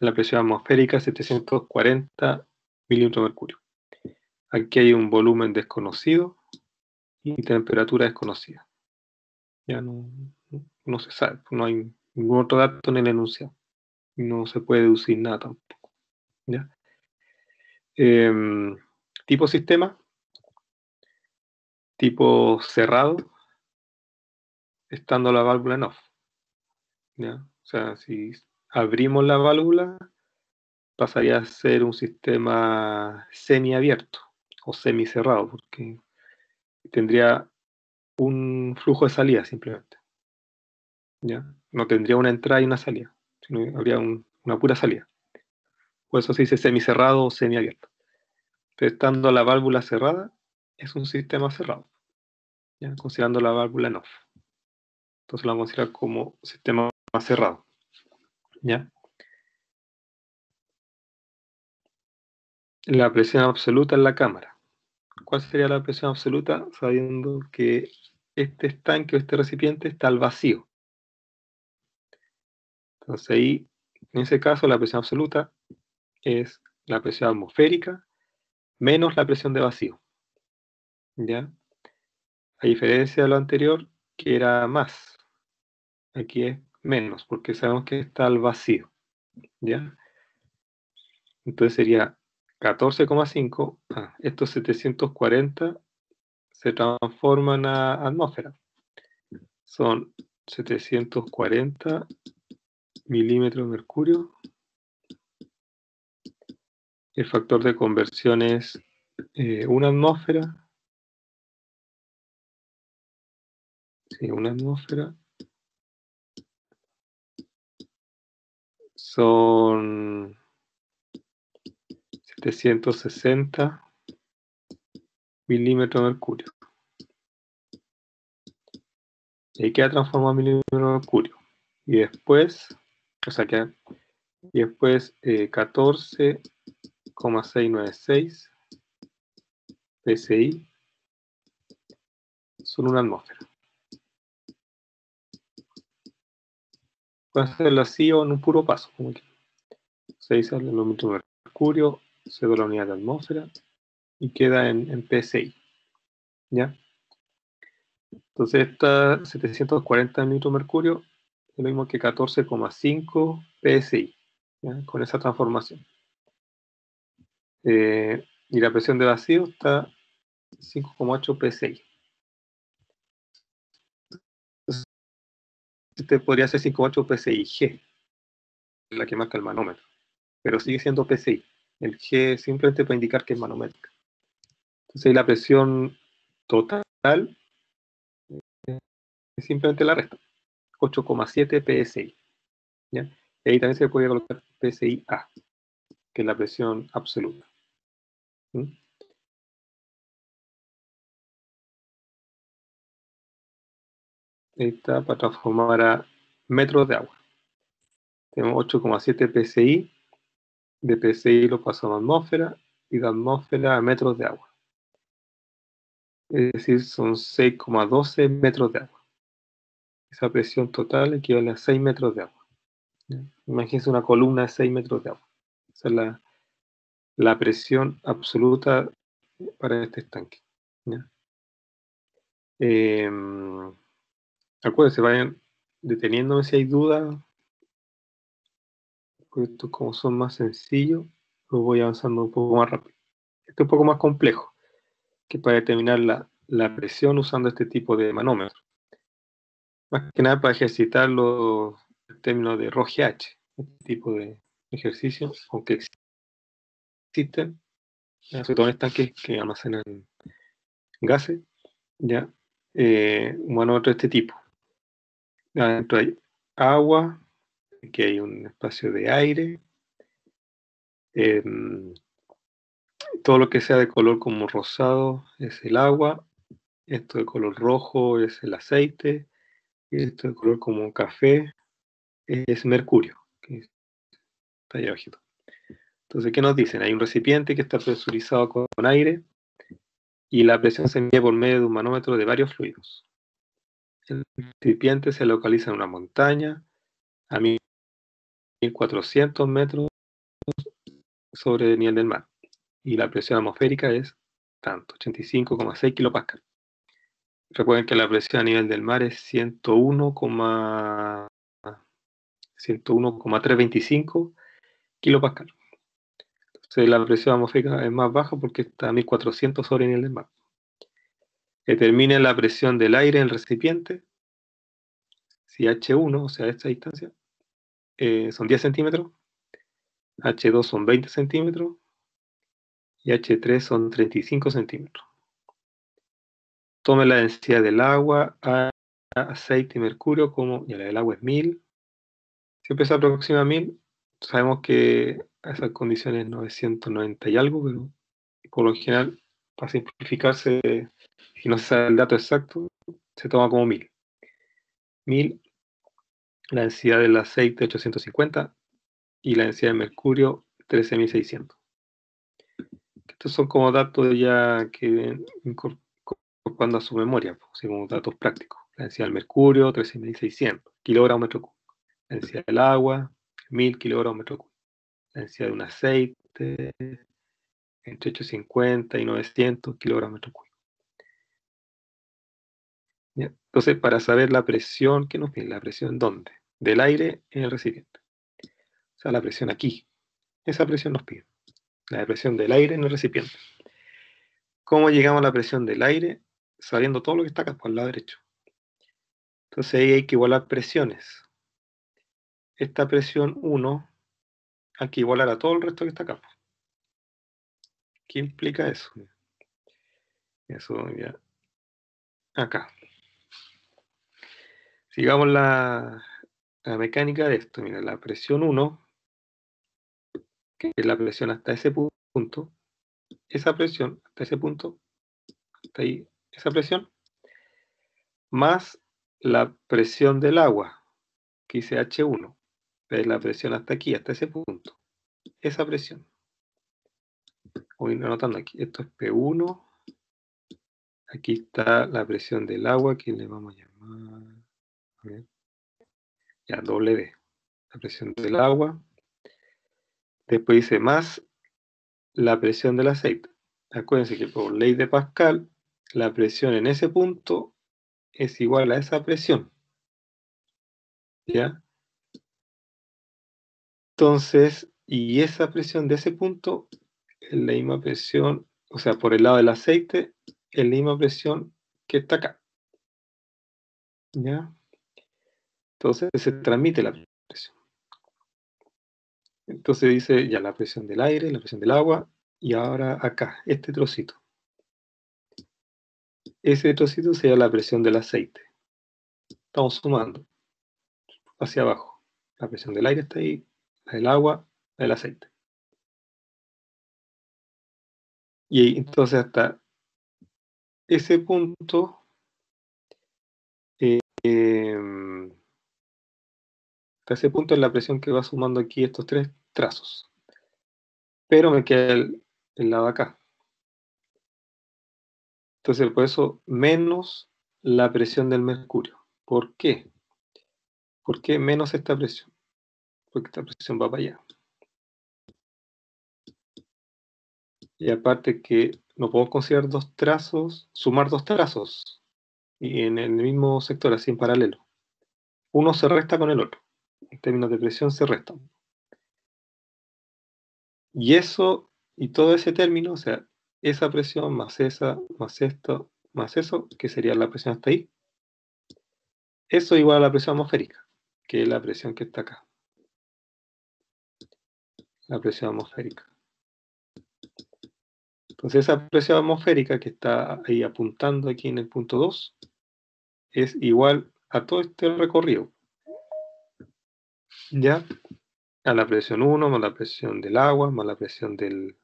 la presión atmosférica, 740 mililitros de mercurio. Aquí hay un volumen desconocido y temperatura desconocida. Ya no se sabe, no hay ningún otro dato en el enunciado. No se puede deducir nada tampoco. ¿Ya? Tipo sistema, tipo cerrado, estando la válvula en off. ¿Ya? O sea, si abrimos la válvula, pasaría a ser un sistema semiabierto o semicerrado, porque tendría un flujo de salida simplemente. ¿Ya? No tendría una entrada y una salida, sino habría una pura salida. Por eso se dice semicerrado o semiabierto. Pero estando la válvula cerrada, es un sistema cerrado, ¿ya? Considerando la válvula en off. Entonces lo vamos a considerar como sistema cerrado. ¿Ya? La presión absoluta en la cámara. ¿Cuál sería la presión absoluta? Sabiendo que este estanque o este recipiente está al vacío. Entonces ahí, en ese caso, la presión absoluta es la presión atmosférica menos la presión de vacío. ¿Ya? A diferencia de lo anterior, que era más. Aquí es menos, porque sabemos que está al vacío. ¿Ya? Entonces sería 14,5. Estos 740 se transforman a atmósfera. Son 740 milímetros de mercurio. El factor de conversión es 1 atmósfera. Sí, 1 atmósfera. Son 760 milímetros de mercurio. Y ahí queda transformado a milímetros de mercurio. Y después, o sea, queda, y después 14,696 PSI son 1 atmósfera. Puede hacerlo así o en un puro paso. Como que se dice el milímetro de mercurio, se da la unidad de atmósfera y queda en PSI. ¿Ya? Entonces, esta 740 milímetros de mercurio es lo mismo que 14,5 PSI, ¿ya? Con esa transformación. Y la presión de vacío está 5,8 PSI. Entonces, este podría ser 5,8 PSI-G, la que marca el manómetro, pero sigue siendo PSI. El G es simplemente para indicar que es manométrica. Entonces ahí la presión total es simplemente la resta, 8,7 PSI. ¿Ya? Y ahí también se puede colocar PSI A, que es la presión absoluta. ¿Mm? Ahí está para transformar a metros de agua. Tenemos 8,7 PSI, de PSI lo pasamos a atmósfera y de atmósfera a metros de agua. Es decir, son 6,12 metros de agua. Esa presión total equivale a 6 metros de agua. ¿Ya? Imagínense una columna de 6 metros de agua. Esa es la presión absoluta para este estanque. ¿Ya? Acuérdense, vayan deteniéndome si hay dudas, porque estos como son más sencillos, los voy avanzando un poco más rápido. Este es un poco más complejo, que para determinar la presión usando este tipo de manómetro. Más que nada para ejercitar los términos de ROGH, este tipo de ejercicios, aunque existen, sobre todo en estanques que almacenan gases, ya, un manómetro de este tipo. Adentro hay agua, aquí hay un espacio de aire, todo lo que sea de color como rosado es el agua, esto de color rojo es el aceite, y esto de color como café es mercurio, que está ahí abajito. Entonces, ¿qué nos dicen? Hay un recipiente que está presurizado con aire y la presión se mide por medio de un manómetro de varios fluidos. El recipiente se localiza en una montaña a 1400 metros sobre el nivel del mar y la presión atmosférica es tanto, 85,6 kilopascal. Recuerden que la presión a nivel del mar es 101,325 kilopascal. Entonces la presión atmosférica es más baja porque está a 1400 sobre el nivel del mar. Determine la presión del aire en el recipiente. Si H1, o sea, esta distancia, son 10 centímetros, H2 son 20 centímetros y H3 son 35 centímetros. Tome la densidad del agua, aceite y mercurio, como ya la del agua es 1000. Siempre se aproxima a 1000. Sabemos que a esas condiciones 990 y algo, pero por lo general, para simplificarse, si no se sabe el dato exacto, se toma como 1000. 1000, la densidad del aceite 850 y la densidad de mercurio 13600. Estos son como datos ya que incorporando a su memoria, como datos prácticos. La densidad del mercurio 13600 kilogramos metro cúbico. La densidad del agua 1000 kilogramos metro cúbico. La densidad de un aceite entre 850 y 900 kilogramos metro cúbico. ¿Ya? Entonces, para saber la presión que nos pide, ¿la presión dónde? Del aire en el recipiente. O sea, la presión aquí. Esa presión nos pide. La presión del aire en el recipiente. ¿Cómo llegamos a la presión del aire? Sabiendo todo lo que está acá por el lado derecho. Entonces ahí hay que igualar presiones. Esta presión 1 hay que igualar a todo el resto que está acá. ¿Qué implica eso? Eso ya. Acá. Sigamos la mecánica de esto. Mira, la presión 1, que es la presión hasta ese punto, esa presión hasta ese punto, hasta ahí, esa presión, más la presión del agua, que dice H1, es la presión hasta aquí, hasta ese punto, esa presión. Voy anotando aquí, esto es P1, aquí está la presión del agua, que le vamos a llamar, a ver, ya, W, la presión del agua. Después dice más la presión del aceite. Acuérdense que por ley de Pascal, la presión en ese punto es igual a esa presión. ¿Ya? Entonces, y esa presión de ese punto es la misma presión, o sea, por el lado del aceite, es la misma presión que está acá. ¿Ya? Entonces se transmite la presión. Entonces dice ya la presión del aire, la presión del agua, y ahora acá, este trocito. Ese trocito sería la presión del aceite. Estamos sumando hacia abajo. La presión del aire está ahí, la del agua, la del aceite. Y entonces hasta ese punto, hasta ese punto es la presión que va sumando aquí estos tres trazos. Pero me queda el lado acá. Entonces por eso menos la presión del mercurio. ¿Por qué? ¿Por qué menos esta presión? Porque esta presión va para allá. Y aparte que no puedo considerar dos trazos, sumar dos trazos y en el mismo sector, así en paralelo. Uno se resta con el otro. En términos de presión se restan. Y eso, y todo ese término, o sea, esa presión más esa, más esto, más eso, que sería la presión hasta ahí, eso es igual a la presión atmosférica, que es la presión que está acá. La presión atmosférica. Entonces esa presión atmosférica que está ahí apuntando aquí en el punto 2 es igual a todo este recorrido. ¿Ya? A la presión 1 más la presión del agua más la presión del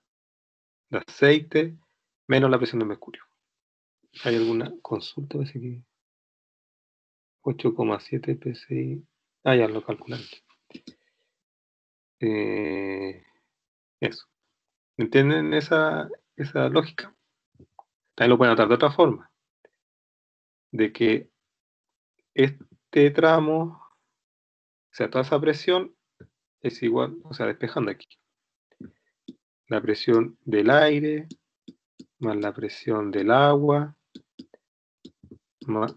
aceite menos la presión del mercurio. ¿Hay alguna consulta? Parece que 8,7 PSI. Ah, ya lo calculan. Eso. ¿Entienden esa lógica? También lo pueden notar de otra forma. De que este tramo, o sea, toda esa presión es igual, o sea, despejando aquí. La presión del aire más la presión del agua más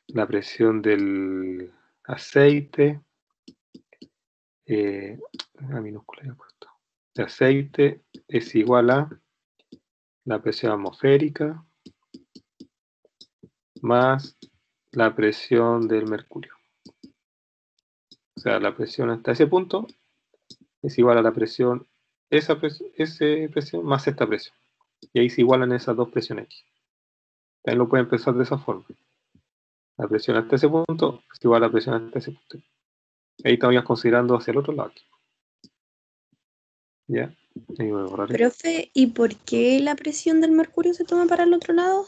la presión del aceite, la minúscula ya he puesto, de aceite es igual a la presión atmosférica más la presión del mercurio. O sea, la presión hasta ese punto es igual a la presión, esa presión más esta presión. Y ahí se igualan esas dos presiones aquí. También lo pueden pensar de esa forma. La presión hasta ese punto es igual a la presión hasta ese punto. Ahí estamos considerando hacia el otro lado aquí. ¿Ya? Ahí voy a borrar esto. Profe, ¿y por qué la presión del mercurio se toma para el otro lado?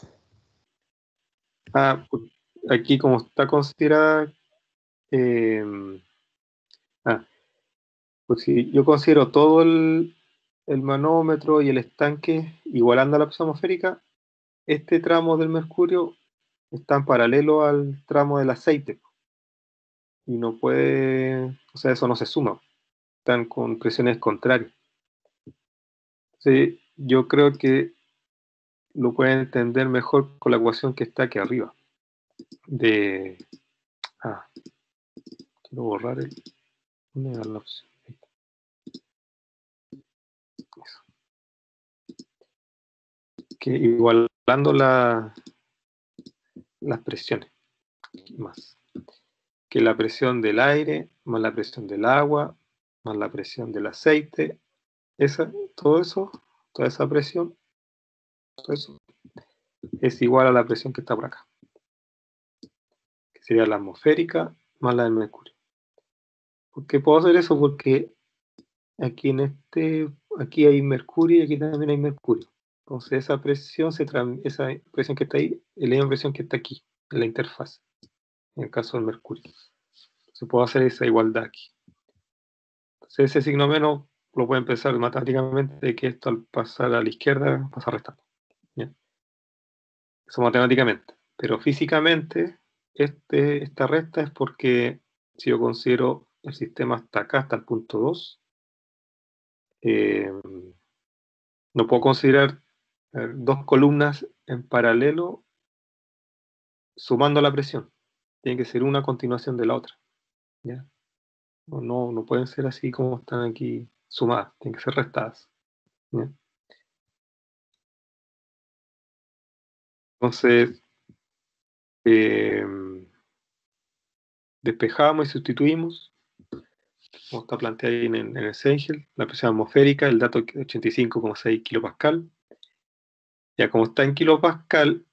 Pues, aquí como está considerada, pues si yo considero todo el manómetro y el estanque igualando a la presión atmosférica, este tramo del mercurio está en paralelo al tramo del aceite. Y no puede, o sea, eso no se suma. Están con presiones contrarias. Sí, yo creo que lo pueden entender mejor con la ecuación que está aquí arriba. Quiero borrar el. Negar la opción. Eso. Que igualando las presiones. Más. Que la presión del aire, más la presión del agua, más la presión del aceite. Todo eso, toda esa presión, todo eso, es igual a la presión que está por acá. Que sería la atmosférica más la del mercurio. ¿Por qué puedo hacer eso? Porque aquí aquí hay mercurio y aquí también hay mercurio. Entonces esa presión esa presión que está ahí es la misma presión que está aquí, en la interfaz, en el caso del mercurio. Se puede hacer esa igualdad aquí. Entonces ese signo menos lo pueden pensar matemáticamente de que esto al pasar a la izquierda pasa restando. ¿Ya? Eso matemáticamente. Pero físicamente esta resta es porque si yo considero el sistema hasta acá, hasta el punto 2, no puedo considerar dos columnas en paralelo sumando la presión. Tiene que ser una continuación de la otra. ¿Ya? No pueden ser así como están aquí sumadas, tienen que ser restadas. ¿Ya? Entonces, despejamos y sustituimos, como está planteado ahí en el Sengel, la presión atmosférica, el dato es 85,6 kilopascal. Ya como está en kilopascal,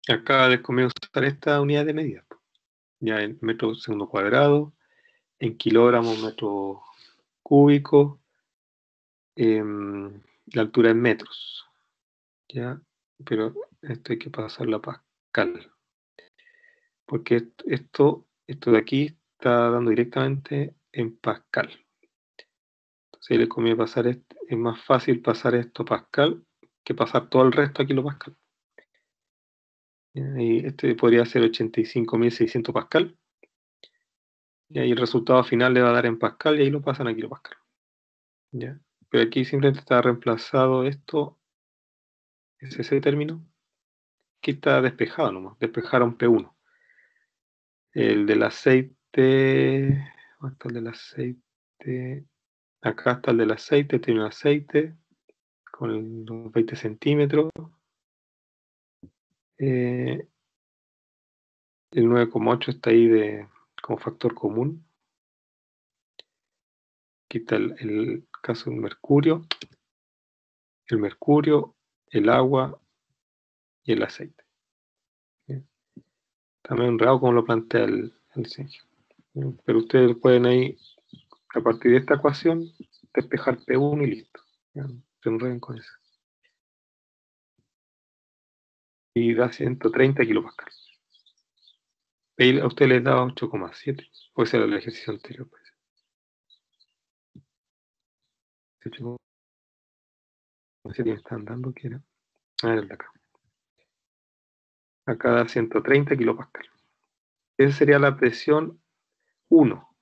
acá les conviene usar esta unidad de medida, ya en metros segundo cuadrado, en kilogramos metro cúbico, la altura en metros, ya, pero esto hay que pasarlo a pascal, porque esto de aquí está dando directamente en pascal. Entonces ahí les conviene pasar es más fácil pasar esto a pascal que pasar todo el resto a kilopascal. Y este podría ser 85.600 pascal. Y ahí el resultado final le va a dar en pascal y ahí lo pasan a kilopascal. ¿Ya? Pero aquí simplemente está reemplazado esto, es ese término. Aquí está despejado nomás, despejaron P1. El del aceite, ¿dónde está el del aceite? Acá está el del aceite, tiene un aceite con los 20 centímetros. El 9,8 está ahí como factor común. Aquí está el caso del mercurio, el agua y el aceite. ¿Bien? También enredado como lo plantea el Sengel. Pero ustedes pueden ahí, a partir de esta ecuación, despejar P1 y listo. ¿Bien? Se enreden con eso. Y da 130 kilopascal. Ahí a usted les da 8,7. O ese era el ejercicio anterior. Parece. 8,7 me están dando, que era. Ah, era el de acá. Acá da 130 kilopascal. Esa sería la presión 1.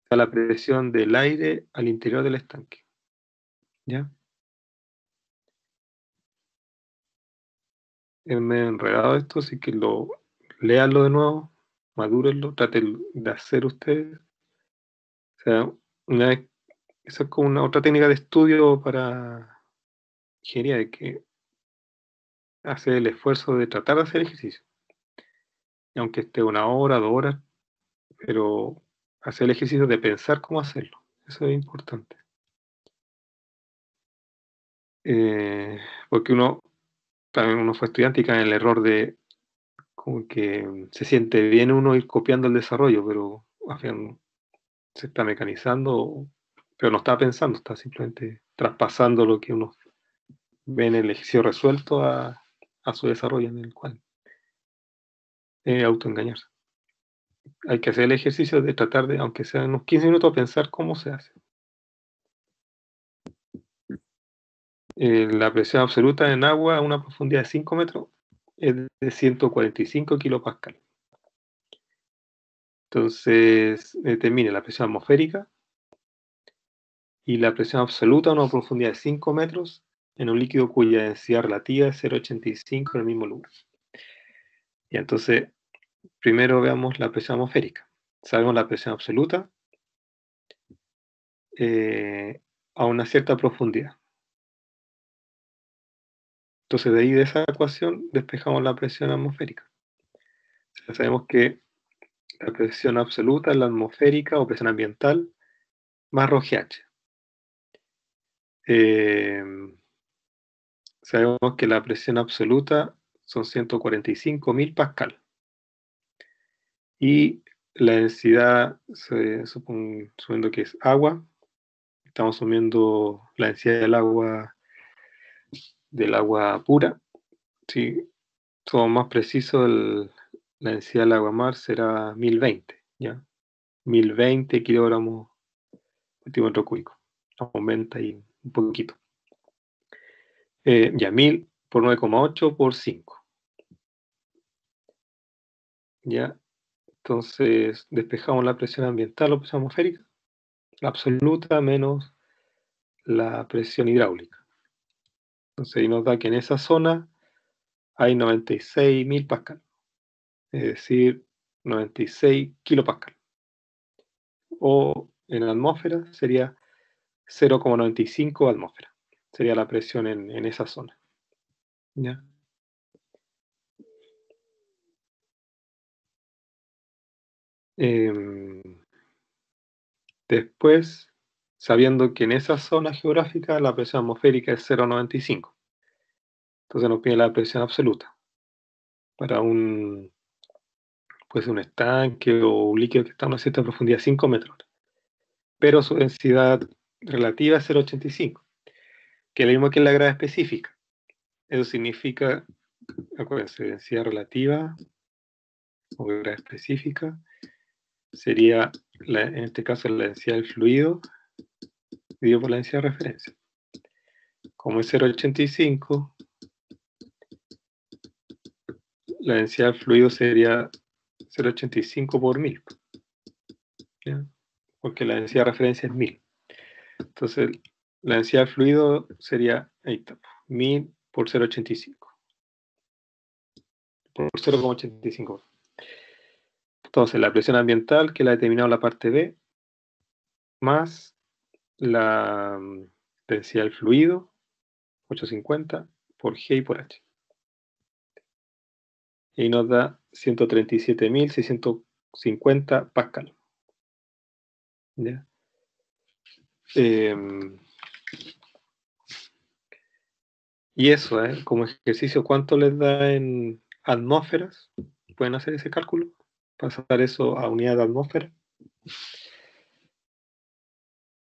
A la presión del aire al interior del estanque. ¿Ya? Es medio enredado esto, así que léanlo de nuevo, madúrenlo, traten de hacer ustedes. O sea, eso es como una otra técnica de estudio para ingeniería, de que hacer el esfuerzo de tratar de hacer ejercicio. Y aunque esté 1 hora, 2 horas, pero hacer el ejercicio de pensar cómo hacerlo. Eso es importante. Porque también uno fue estudiante y cae en el error de como que se siente bien uno ir copiando el desarrollo, pero al final se está mecanizando, pero no está pensando, está simplemente traspasando lo que uno ve en el ejercicio resuelto a su desarrollo en el cual autoengañarse. Hay que hacer el ejercicio de tratar de, aunque sea unos 15 minutos, pensar cómo se hace. La presión absoluta en agua a una profundidad de 5 metros es de 145 kilopascal. Entonces, determine la presión atmosférica y la presión absoluta a una profundidad de 5 metros en un líquido cuya densidad relativa es 0,85 en el mismo lugar. Y entonces, primero veamos la presión atmosférica. Sabemos la presión absoluta a una cierta profundidad. Entonces, de ahí de esa ecuación despejamos la presión atmosférica. O sea, sabemos que la presión absoluta es la atmosférica o presión ambiental más rho GH. Sabemos que la presión absoluta son 145.000 pascal. Y la densidad, suponiendo que es agua, estamos asumiendo la densidad del agua pura. Si somos más precisos, la densidad del agua mar será 1020, ¿ya? 1020 kilogramos por centímetro cúbico. Aumenta ahí un poquito. Ya 1000 por 9,8 por 5. ¿Ya? Entonces despejamos la presión ambiental o presión atmosférica, la absoluta menos la presión hidráulica. Entonces ahí nos da que en esa zona hay 96.000 pascal, es decir, 96 kilopascal. O en la atmósfera sería 0,95 atmósfera. Sería la presión en esa zona. ¿Ya? Después, sabiendo que en esa zona geográfica la presión atmosférica es 0,95. Entonces nos pide la presión absoluta para puede ser un estanque o un líquido que está a una cierta profundidad, 5 metros. Pero su densidad relativa es 0,85, que es lo mismo que la gravedad específica. Eso significa, acuérdense, densidad relativa o gravedad específica sería, en este caso, la densidad del fluido dividido por la densidad de referencia. Como es 0,85, la densidad del fluido sería 0,85 por 1000. ¿Ya? Porque la densidad de referencia es 1000. Entonces, la densidad del fluido sería, ahí está, 1000 por 0,85. Por 0,85. Entonces, la presión ambiental, que la ha determinado la parte B, más la densidad del fluido, 850, por G y por H. Y nos da 137.650 pascal. ¿Ya? Y eso, como ejercicio, ¿cuánto les da en atmósferas? ¿Pueden hacer ese cálculo? Pasar eso a unidad de atmósfera.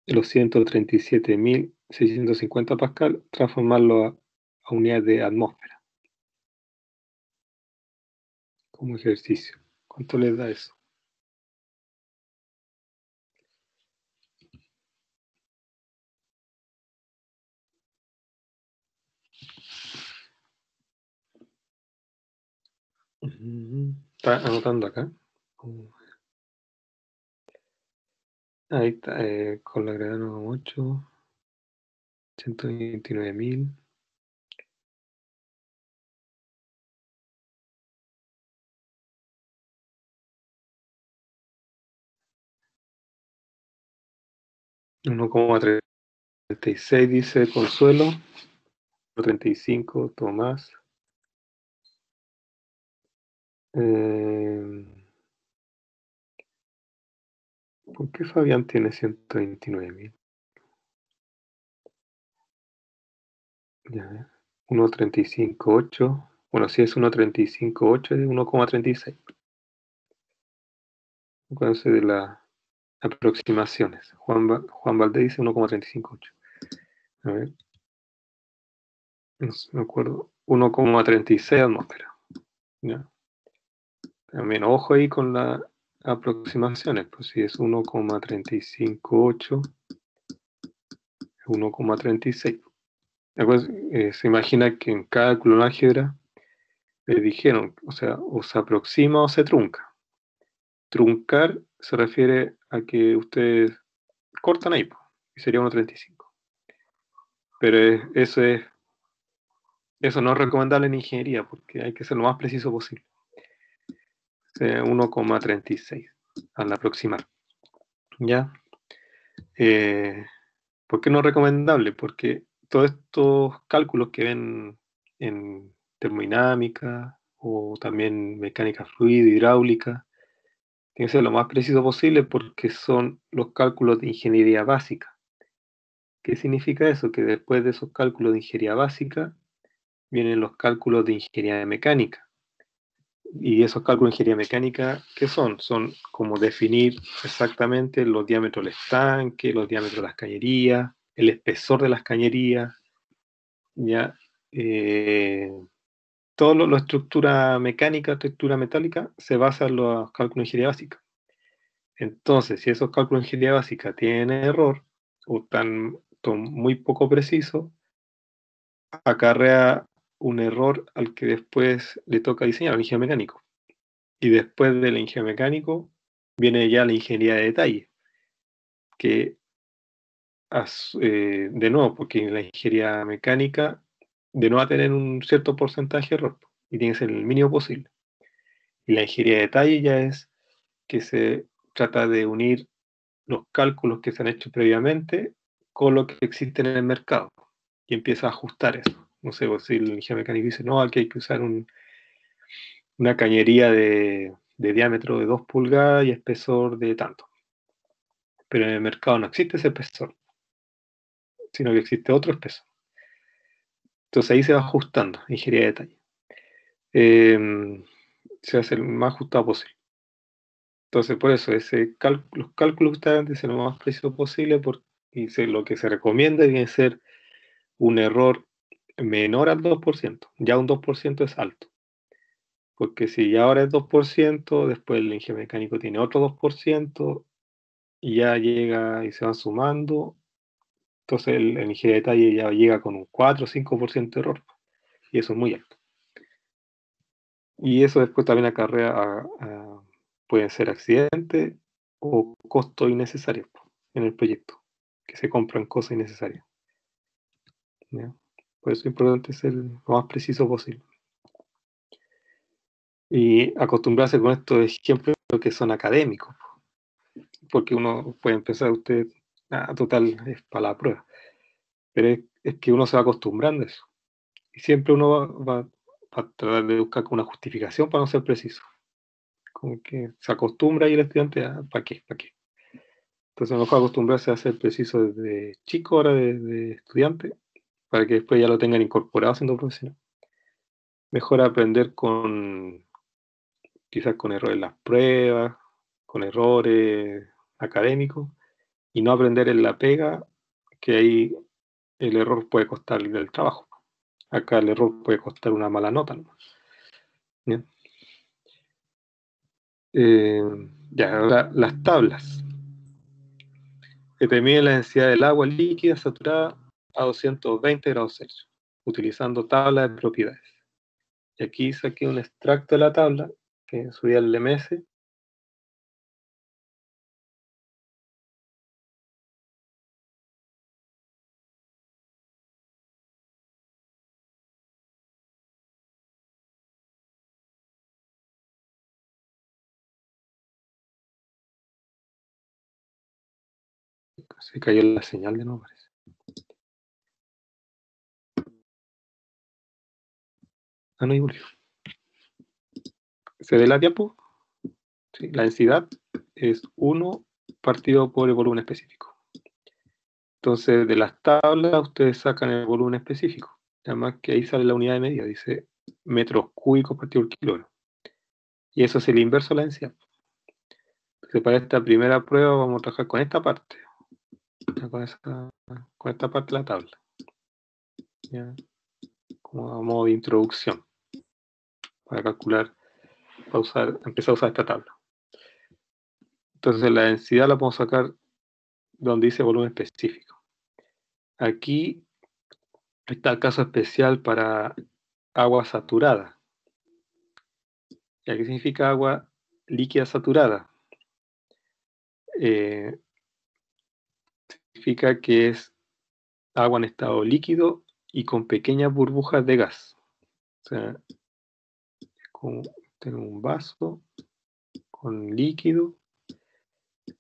Los 137.650 pascal, transformarlo a unidad de atmósfera. Como ejercicio. ¿Cuánto les da eso? Está anotando acá. Ahí está, con la gravedad 9,8, 129.000. $1,36 dice Consuelo, 1,35 Tomás. ¿Por qué Fabián tiene 129.000? Ya, 1,35,8. Bueno, si es 1,35,8 es 1,36. Acuérdense de las aproximaciones. Juan Valdés dice 1,35,8. A ver. No me acuerdo. 1,36 atmósfera. ¿Ya? También ojo ahí con las aproximaciones. Pues si es 1,35,8, es 1,36. Se imagina que en cálculo en álgebra le dijeron, o sea, o se aproxima o se trunca. Truncar se refiere a que ustedes cortan ahí, y sería 1,35. Pero eso no es recomendable en ingeniería, porque hay que ser lo más preciso posible. Sería 1,36 al aproximar. ¿Ya? ¿Por qué no es recomendable? Porque todos estos cálculos que ven en termodinámica o también mecánica fluida, hidráulica, tiene que ser lo más preciso posible porque son los cálculos de ingeniería básica. ¿Qué significa eso? Que después de esos cálculos de ingeniería básica vienen los cálculos de ingeniería mecánica. Y esos cálculos de ingeniería mecánica, ¿qué son? Son como definir exactamente los diámetros del estanque, los diámetros de las cañerías, el espesor de las cañerías, ¿ya? Todo lo estructura mecánica, estructura metálica, se basa en los cálculos de ingeniería básica. Entonces, si esos cálculos de ingeniería básica tienen error o están muy poco precisos, acarrea un error al que después le toca diseñar, al ingeniero mecánico. Y después del ingeniero mecánico viene ya la ingeniería de detalle, que de nuevo, porque la ingeniería mecánica de nuevo va a tener un cierto porcentaje de error y tiene que ser el mínimo posible. Y la ingeniería de detalle ya es que se trata de unir los cálculos que se han hecho previamente con lo que existe en el mercado y empieza a ajustar eso. No sé, si el ingeniero mecánico dice, no, aquí hay que usar una cañería de de diámetro de 2 pulgadas y espesor de tanto. Pero en el mercado no existe ese espesor, sino que existe otro espesor. Entonces ahí se va ajustando, ingeniería de detalle. Se hace el más ajustado posible. Entonces, por eso, los cálculos que ustedes de ser lo más preciso posible, y lo que se recomienda tiene que ser un error menor al 2%. Ya un 2% es alto. Porque si ya ahora es 2%, después el ingeniero mecánico tiene otro 2%, y ya llega y se van sumando. Entonces el ingeniero de detalle ya llega con un 4 o 5% de error. Y eso es muy alto. Y eso después también acarrea pueden ser accidentes o costos innecesarios en el proyecto, que se compran cosas innecesarias. ¿Ya? Por eso es importante ser lo más preciso posible. Y acostumbrarse con estos ejemplos que son académicos, porque uno puede pensar usted, total, es para la prueba, pero es que uno se va acostumbrando a eso. Y siempre uno va a tratar de buscar una justificación para no ser preciso. Como que se acostumbra y el estudiante, ¿para qué? ¿Para qué? Entonces mejor acostumbrarse a ser preciso desde chico, ahora de estudiante, para que después ya lo tengan incorporado siendo profesional. Mejor aprender quizás con errores en las pruebas, con errores académicos, y no aprender en la pega, que ahí el error puede costar el trabajo. Acá el error puede costar una mala nota, ¿no? ¿Bien? Ya, ahora las tablas. Determine la densidad del agua líquida saturada a 220 grados Celsius, utilizando tabla de propiedades. Y aquí saqué un extracto de la tabla, que subí al LMS. Se cayó la señal de nuevo, parece. No, y volvió. ¿Se ve la diapo? Sí, la densidad es 1 partido por el volumen específico. Entonces, de las tablas, ustedes sacan el volumen específico. Además que ahí sale la unidad de medida, dice metros cúbicos partido por kilogramo. Y eso es el inverso de la densidad. Entonces, para esta primera prueba vamos a trabajar con esta parte. Con esta parte de la tabla. ¿Ya? Como a modo de introducción. Para calcular, empezar a usar esta tabla. Entonces, la densidad la podemos sacar donde dice volumen específico. Aquí está el caso especial para agua saturada. ¿Ya qué significa agua líquida saturada? Significa que es agua en estado líquido y con pequeñas burbujas de gas. O sea, tengo un vaso con líquido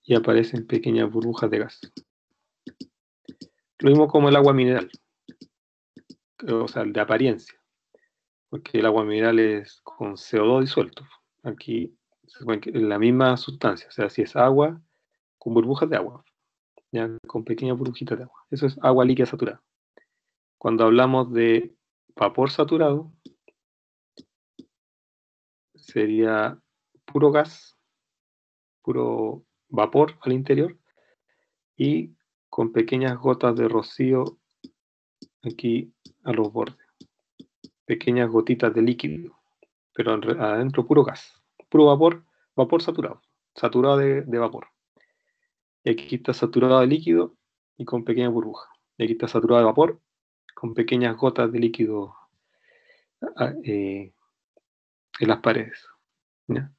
y aparecen pequeñas burbujas de gas. Lo mismo como el agua mineral, o sea, de apariencia, porque el agua mineral es con CO2 disuelto. Aquí es la misma sustancia, o sea, si es agua con burbujas de agua, ya con pequeñas burbujitas de agua. Eso es agua líquida saturada. Cuando hablamos de vapor saturado, sería puro gas, puro vapor al interior y con pequeñas gotas de rocío aquí a los bordes. Pequeñas gotitas de líquido, pero adentro puro gas, puro vapor saturado, saturado de vapor. Y aquí está saturado de líquido y con pequeñas burbujas. Y aquí está saturado de vapor con pequeñas gotas de líquido en las paredes. ¿Ya?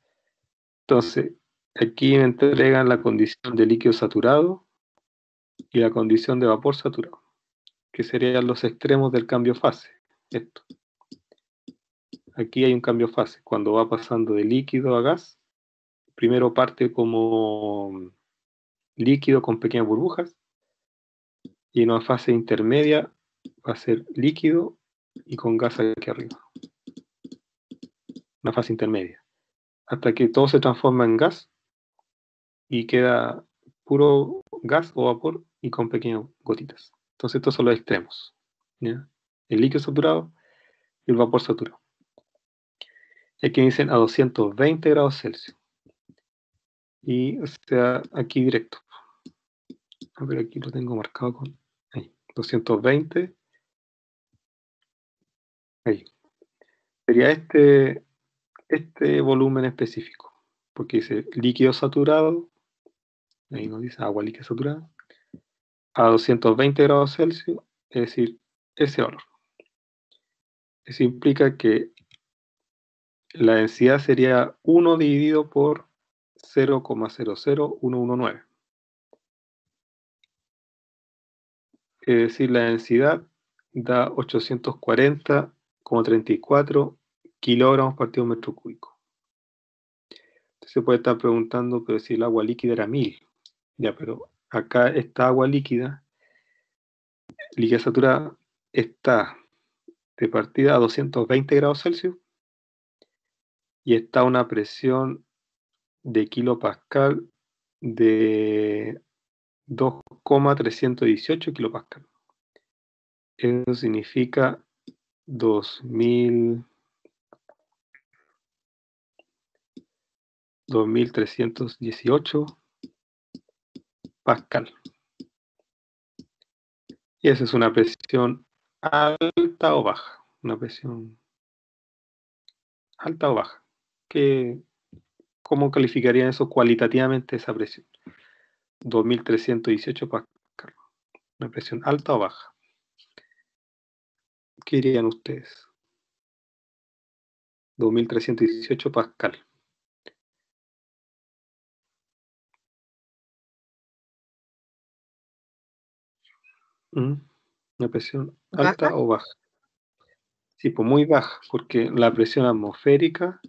Entonces, aquí me entregan la condición de líquido saturado y la condición de vapor saturado, que serían los extremos del cambio fase. Esto. Aquí hay un cambio fase. Cuando va pasando de líquido a gas, primero parte como líquido con pequeñas burbujas y en una fase intermedia va a ser líquido y con gas aquí arriba. Una fase intermedia. hasta que todo se transforma en gas y queda puro gas o vapor y con pequeñas gotitas. Entonces estos son los extremos, ¿ya? El líquido saturado y el vapor saturado. Aquí dicen a 220 grados Celsius. Y o sea, aquí directo. A ver, aquí lo tengo marcado con ahí, 220. Ahí. Sería este volumen específico. Porque dice líquido saturado. Ahí nos dice agua líquida saturada. A 220 grados Celsius. Es decir, ese valor. Eso implica que la densidad sería 1 dividido por 0,00119. Es decir, la densidad da 840,34 kilogramos partido metro cúbico. Entonces se puede estar preguntando, pero si el agua líquida era 1000. Ya, pero acá esta agua líquida saturada, está de partida a 220 grados Celsius y está a una presión de kilopascal de 2,318 kilopascal. Eso significa 2318 pascal. Y esa es una presión alta o baja. Una presión alta o baja. ¿Cómo calificarían eso cualitativamente, esa presión? 2318 pascal. ¿Una presión alta o baja? ¿Qué dirían ustedes? 2318 pascal. ¿Una presión alta ¿Baja? o baja? Sí, pues muy baja, porque la presión atmosférica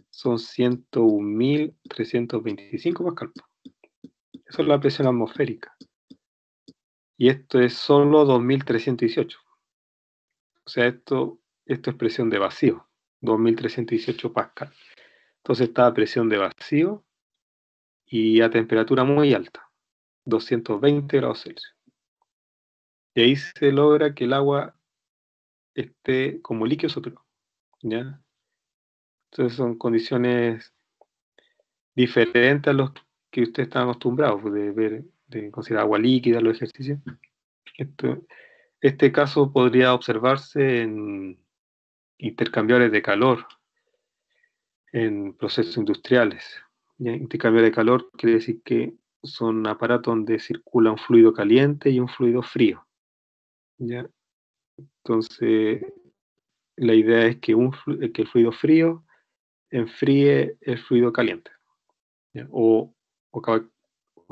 son 101.325 pascal. Eso es la presión atmosférica. Y esto es solo 2318. O sea, esto es presión de vacío, 2318 pascal. Entonces está a presión de vacío y a temperatura muy alta, 220 grados Celsius. Y ahí se logra que el agua esté como líquido saturado, ¿ya? Entonces son condiciones diferentes a los que ustedes están acostumbrados de ver, de considerar agua líquida los ejercicios. Este caso podría observarse en intercambiadores de calor, en procesos industriales. ¿Ya? Intercambiador de calor quiere decir que son aparatos donde circula un fluido caliente y un fluido frío. ¿Ya? Entonces, la idea es que el fluido frío enfríe el fluido caliente. ¿Ya? O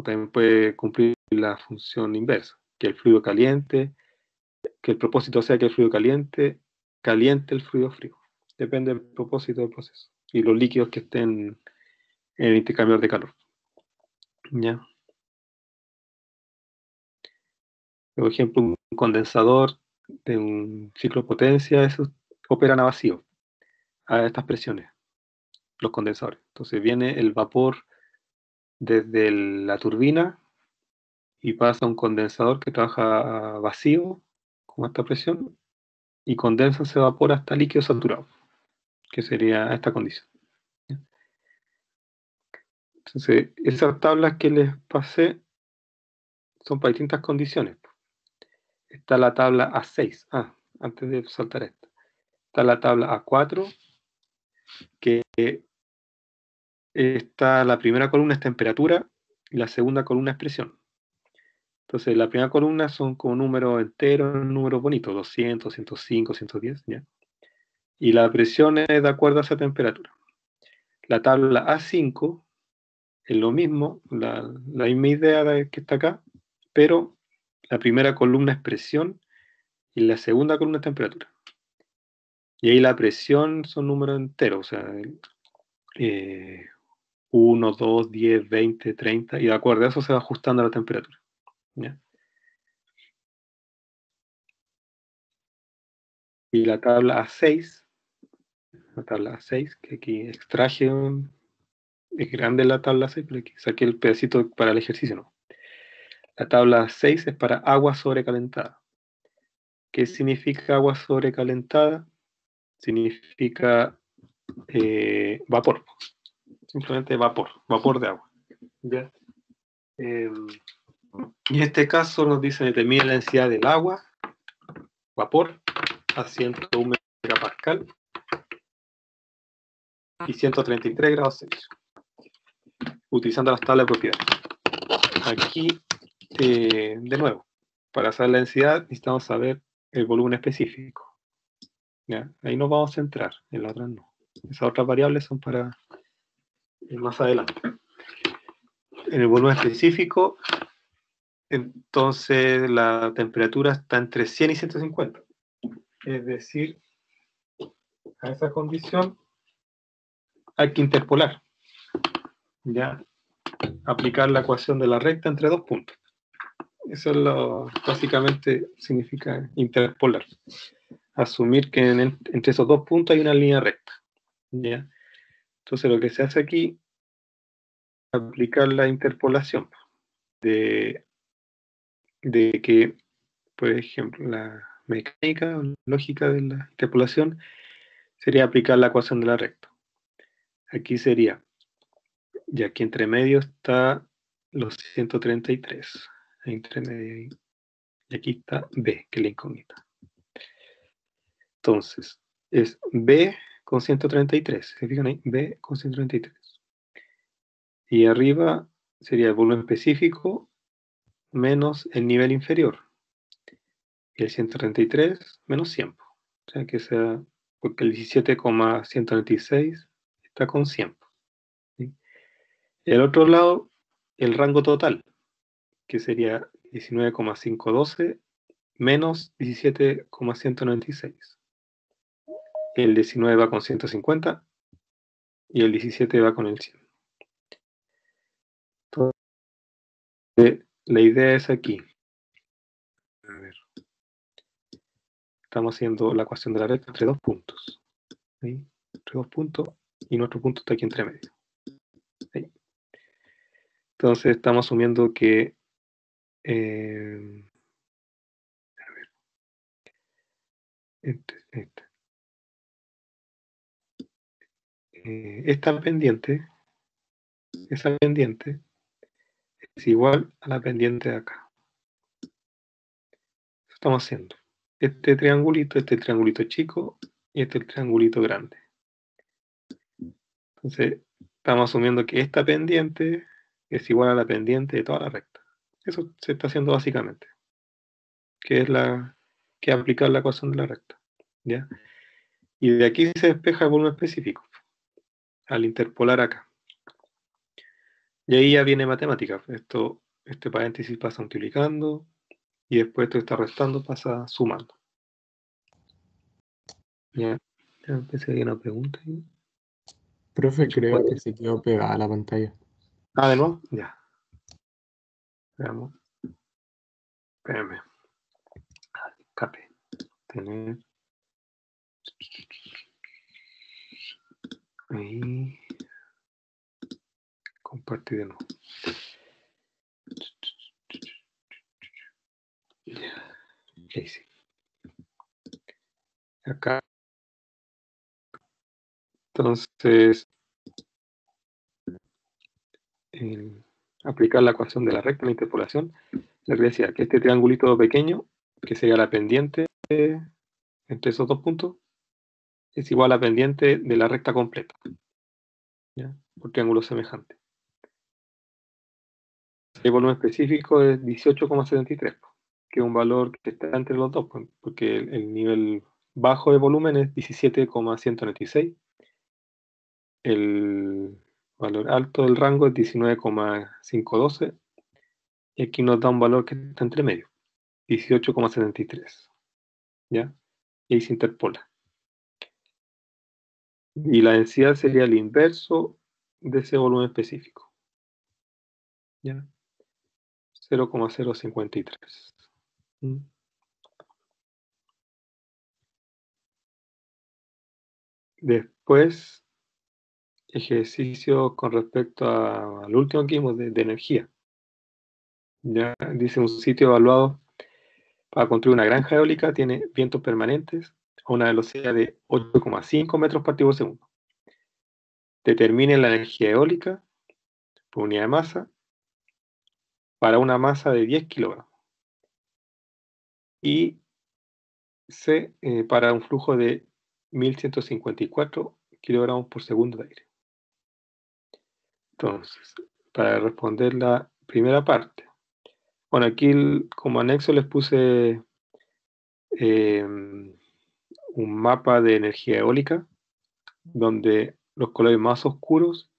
también puede cumplir la función inversa, que el fluido caliente, que el propósito sea que el fluido caliente caliente el fluido frío. Depende del propósito del proceso y los líquidos que estén en el intercambiador de calor. ¿Ya? Por ejemplo, un condensador de un ciclo de potencia, esos operan a vacío, a estas presiones, los condensadores. Entonces viene el vapor desde la turbina y pasa a un condensador que trabaja a vacío, con esta presión, y condensa ese vapor hasta líquido saturado, que sería esta condición. Entonces, esas tablas que les pasé son para distintas condiciones. Está la tabla A6. Antes de saltar esta. Está la tabla A4, que está la primera columna es temperatura y la segunda columna es presión. Entonces, la primera columna son como números enteros, números bonitos, 200, 105, 110, ¿ya? Y la presión es de acuerdo a esa temperatura. La tabla A5 es lo mismo, la misma idea que está acá, pero la primera columna es presión y la segunda columna es temperatura. Y ahí la presión son números enteros, o sea, 1, 2, 10, 20, 30, y de acuerdo a eso se va ajustando la temperatura. ¿Ya? Y la tabla A6, que aquí extraje Es grande la tabla 6, pero aquí saqué el pedacito para el ejercicio, ¿no? La tabla 6 es para agua sobrecalentada. ¿Qué significa agua sobrecalentada? Significa vapor. Simplemente vapor de agua. ¿Ya? Y en este caso nos dice determina la densidad del agua, vapor, a 101 megapascal y 133 grados Celsius, utilizando las tablas de propiedades. Aquí, de nuevo, para saber la densidad necesitamos saber el volumen específico. ¿Ya? Ahí nos vamos a centrar, en las otras no. Esas otras variables son para más adelante. En el volumen específico, entonces la temperatura está entre 100 y 150. Es decir, a esa condición hay que interpolar. ¿Ya? Aplicar la ecuación de la recta entre dos puntos. Eso es básicamente significa interpolar. Asumir que entre esos dos puntos hay una línea recta. ¿Ya? Entonces lo que se hace aquí es aplicar la interpolación de que, por ejemplo, la mecánica o lógica de la interpolación sería aplicar la ecuación de la recta. Aquí sería, y aquí entre medio está los 133. Entre medio y aquí está B, que es la incógnita. Entonces, es B con 133. ¿Se fijan ahí? B con 133. Y arriba sería el volumen específico menos el nivel inferior. Y el 133 menos 100. O sea que sea, porque el 17,196 está con 100. ¿Sí? Y al otro lado, el rango total, que sería 19,512 menos 17,196. El 19 va con 150 y el 17 va con el 100. Entonces, la idea es aquí. A ver. Estamos haciendo la ecuación de la recta entre dos puntos. ¿Sí? Entre dos puntos y nuestro punto está aquí entre medio. ¿Sí? Entonces estamos asumiendo que a ver, esta pendiente, esa pendiente es igual a la pendiente de acá. Eso estamos haciendo. Este triangulito chico y este triangulito grande. Entonces estamos asumiendo que esta pendiente es igual a la pendiente de toda la recta. Eso se está haciendo básicamente, que es aplicar la ecuación de la recta. ¿Ya? Y de aquí se despeja el volumen específico al interpolar acá. Y ahí ya viene matemática. Este paréntesis pasa multiplicando y después esto está restando, pasa sumando. Ya empecé a una pregunta ahí. Profe, creo que se quedó pegada la pantalla. ¿De nuevo? Ya. Veamos. Espérame. Escape. Tener. Ahí. Compartir de nuevo. Ya. Ahí sí. Acá. Entonces, aplicar la ecuación de la recta en la interpolación, les decía que este triangulito pequeño, que sería la pendiente entre esos dos puntos, es igual a la pendiente de la recta completa, ¿ya? Por triángulo semejante. El volumen específico es 18,73, que es un valor que está entre los dos, porque el nivel bajo de volumen es 17,196, el valor alto del rango es 19,512, y aquí nos da un valor que está entre medio, 18,73, ¿ya? Y ahí se interpola. Y la densidad sería el inverso de ese volumen específico, ¿ya? 0,053. Después, ejercicio con respecto al último que vimos de energía. Ya dice un sitio evaluado para construir una granja eólica tiene vientos permanentes a una velocidad de 8,5 metros por segundo. Determine la energía eólica por unidad de masa para una masa de 10 kilogramos. Y C para un flujo de 1154 kilogramos por segundo de aire. Entonces, para responder la primera parte, bueno, aquí como anexo les puse un mapa de energía eólica, donde los colores más oscuros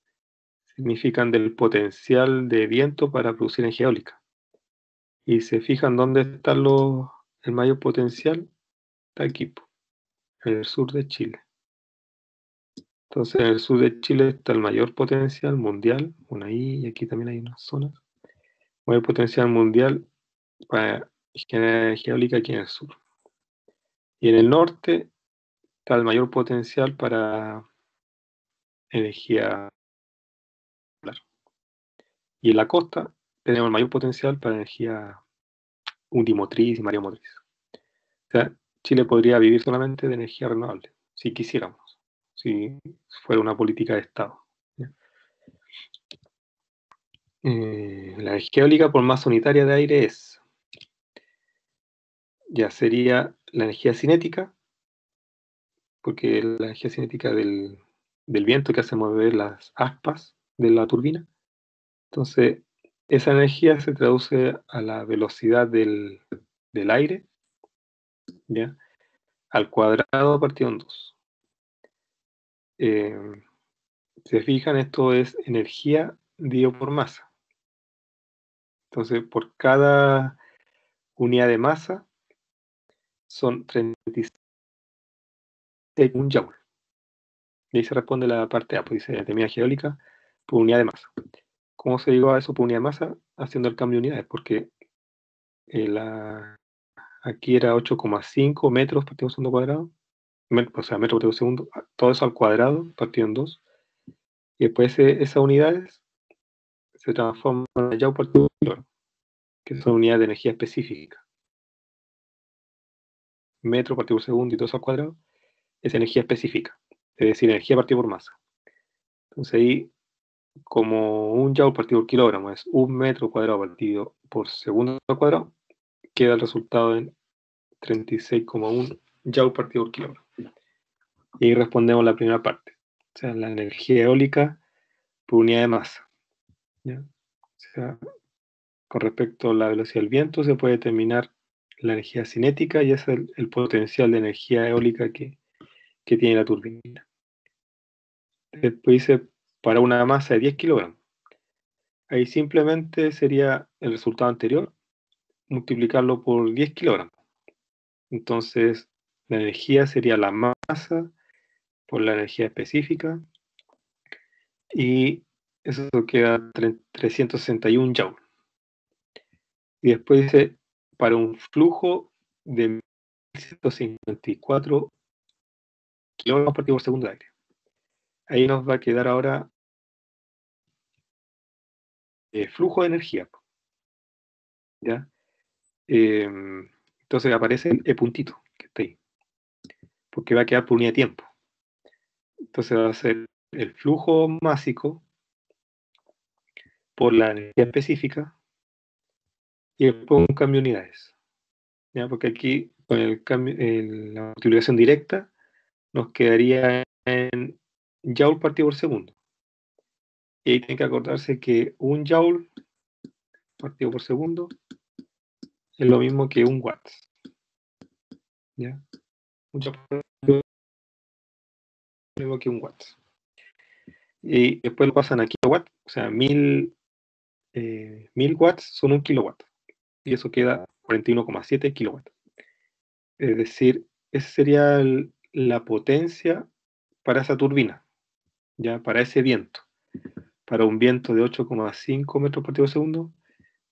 significan del potencial de viento para producir energía eólica. Y se fijan dónde está el mayor potencial, está aquí, en el sur de Chile. Entonces, en el sur de Chile está el mayor potencial mundial, bueno, ahí y aquí también hay unas zonas. Mayor potencial mundial para generar energía eólica aquí en el sur. Y en el norte está el mayor potencial para energía solar. Y en la costa tenemos el mayor potencial para energía undimotriz y mareomotriz. O sea, Chile podría vivir solamente de energía renovable, si quisiéramos, si fuera una política de Estado. La energía eólica por masa unitaria de aire ya sería la energía cinética, porque la energía cinética del viento que hace mover las aspas de la turbina. Entonces, esa energía se traduce a la velocidad del aire, ¿ya? Al cuadrado partido en 2. Se fijan, esto es energía dividido por masa. Entonces, por cada unidad de masa son 36 un joule. Y ahí se responde la parte A, pues dice energía geólica por unidad de masa. ¿Cómo se llegó a eso por unidad de masa? Haciendo el cambio de unidades, porque aquí era 8,5 metros partido por segundo cuadrado, o sea, metro por segundo, todo eso al cuadrado partido en 2. Y después esas unidades se transforman en joule por kilogramo, que son unidades de energía específica. Metro partido por segundo y todo eso al cuadrado es energía específica, es decir, energía partida por masa. Entonces ahí, como un joule partido por kilogramo es 1 metro cuadrado partido por segundo cuadrado, queda el resultado en 36,1 joule partido por kilogramo. Y ahí respondemos la primera parte, o sea, la energía eólica por unidad de masa. ¿Ya? O sea, con respecto a la velocidad del viento se puede determinar la energía cinética y es el potencial de energía eólica que tiene la turbina. Después dice para una masa de 10 kilogramos. Ahí simplemente sería el resultado anterior, multiplicarlo por 10 kilogramos. Entonces, la energía sería la masa por la energía específica y eso queda 361 joules. Y después dice para un flujo de 1154 kilogramos por segundo de aire. Ahí nos va a quedar ahora flujo de energía. ¿Ya? Entonces aparece el puntito que está ahí, porque va a quedar por unidad de tiempo. Entonces va a ser el flujo másico por la energía específica y después un cambio de unidades. ¿Ya? Porque aquí con el cambio, la multiplicación directa nos quedaría en joule partido por segundo. Y ahí tienen que acordarse que un joule partido por segundo es lo mismo que un watt. ¿Ya? Un joule es lo mismo que un watt. Y después lo pasan a kilowatt, o sea, 1000 watts son 1 kilowatt. Y eso queda 41,7 kilowatts. Es decir, esa sería la potencia para esa turbina, ya para ese viento. Para un viento de 8,5 metros por segundo,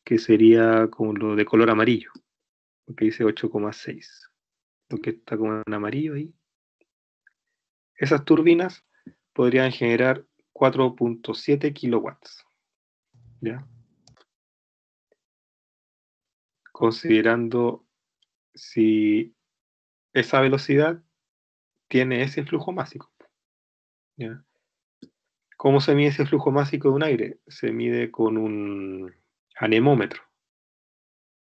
que sería como lo de color amarillo, porque dice 8,6. Lo que está como en amarillo ahí. Esas turbinas podrían generar 4.7 kilowatts. ¿Ya? Considerando si esa velocidad tiene ese flujo másico. ¿Ya? ¿Cómo se mide ese flujo másico de un aire? Se mide con un anemómetro.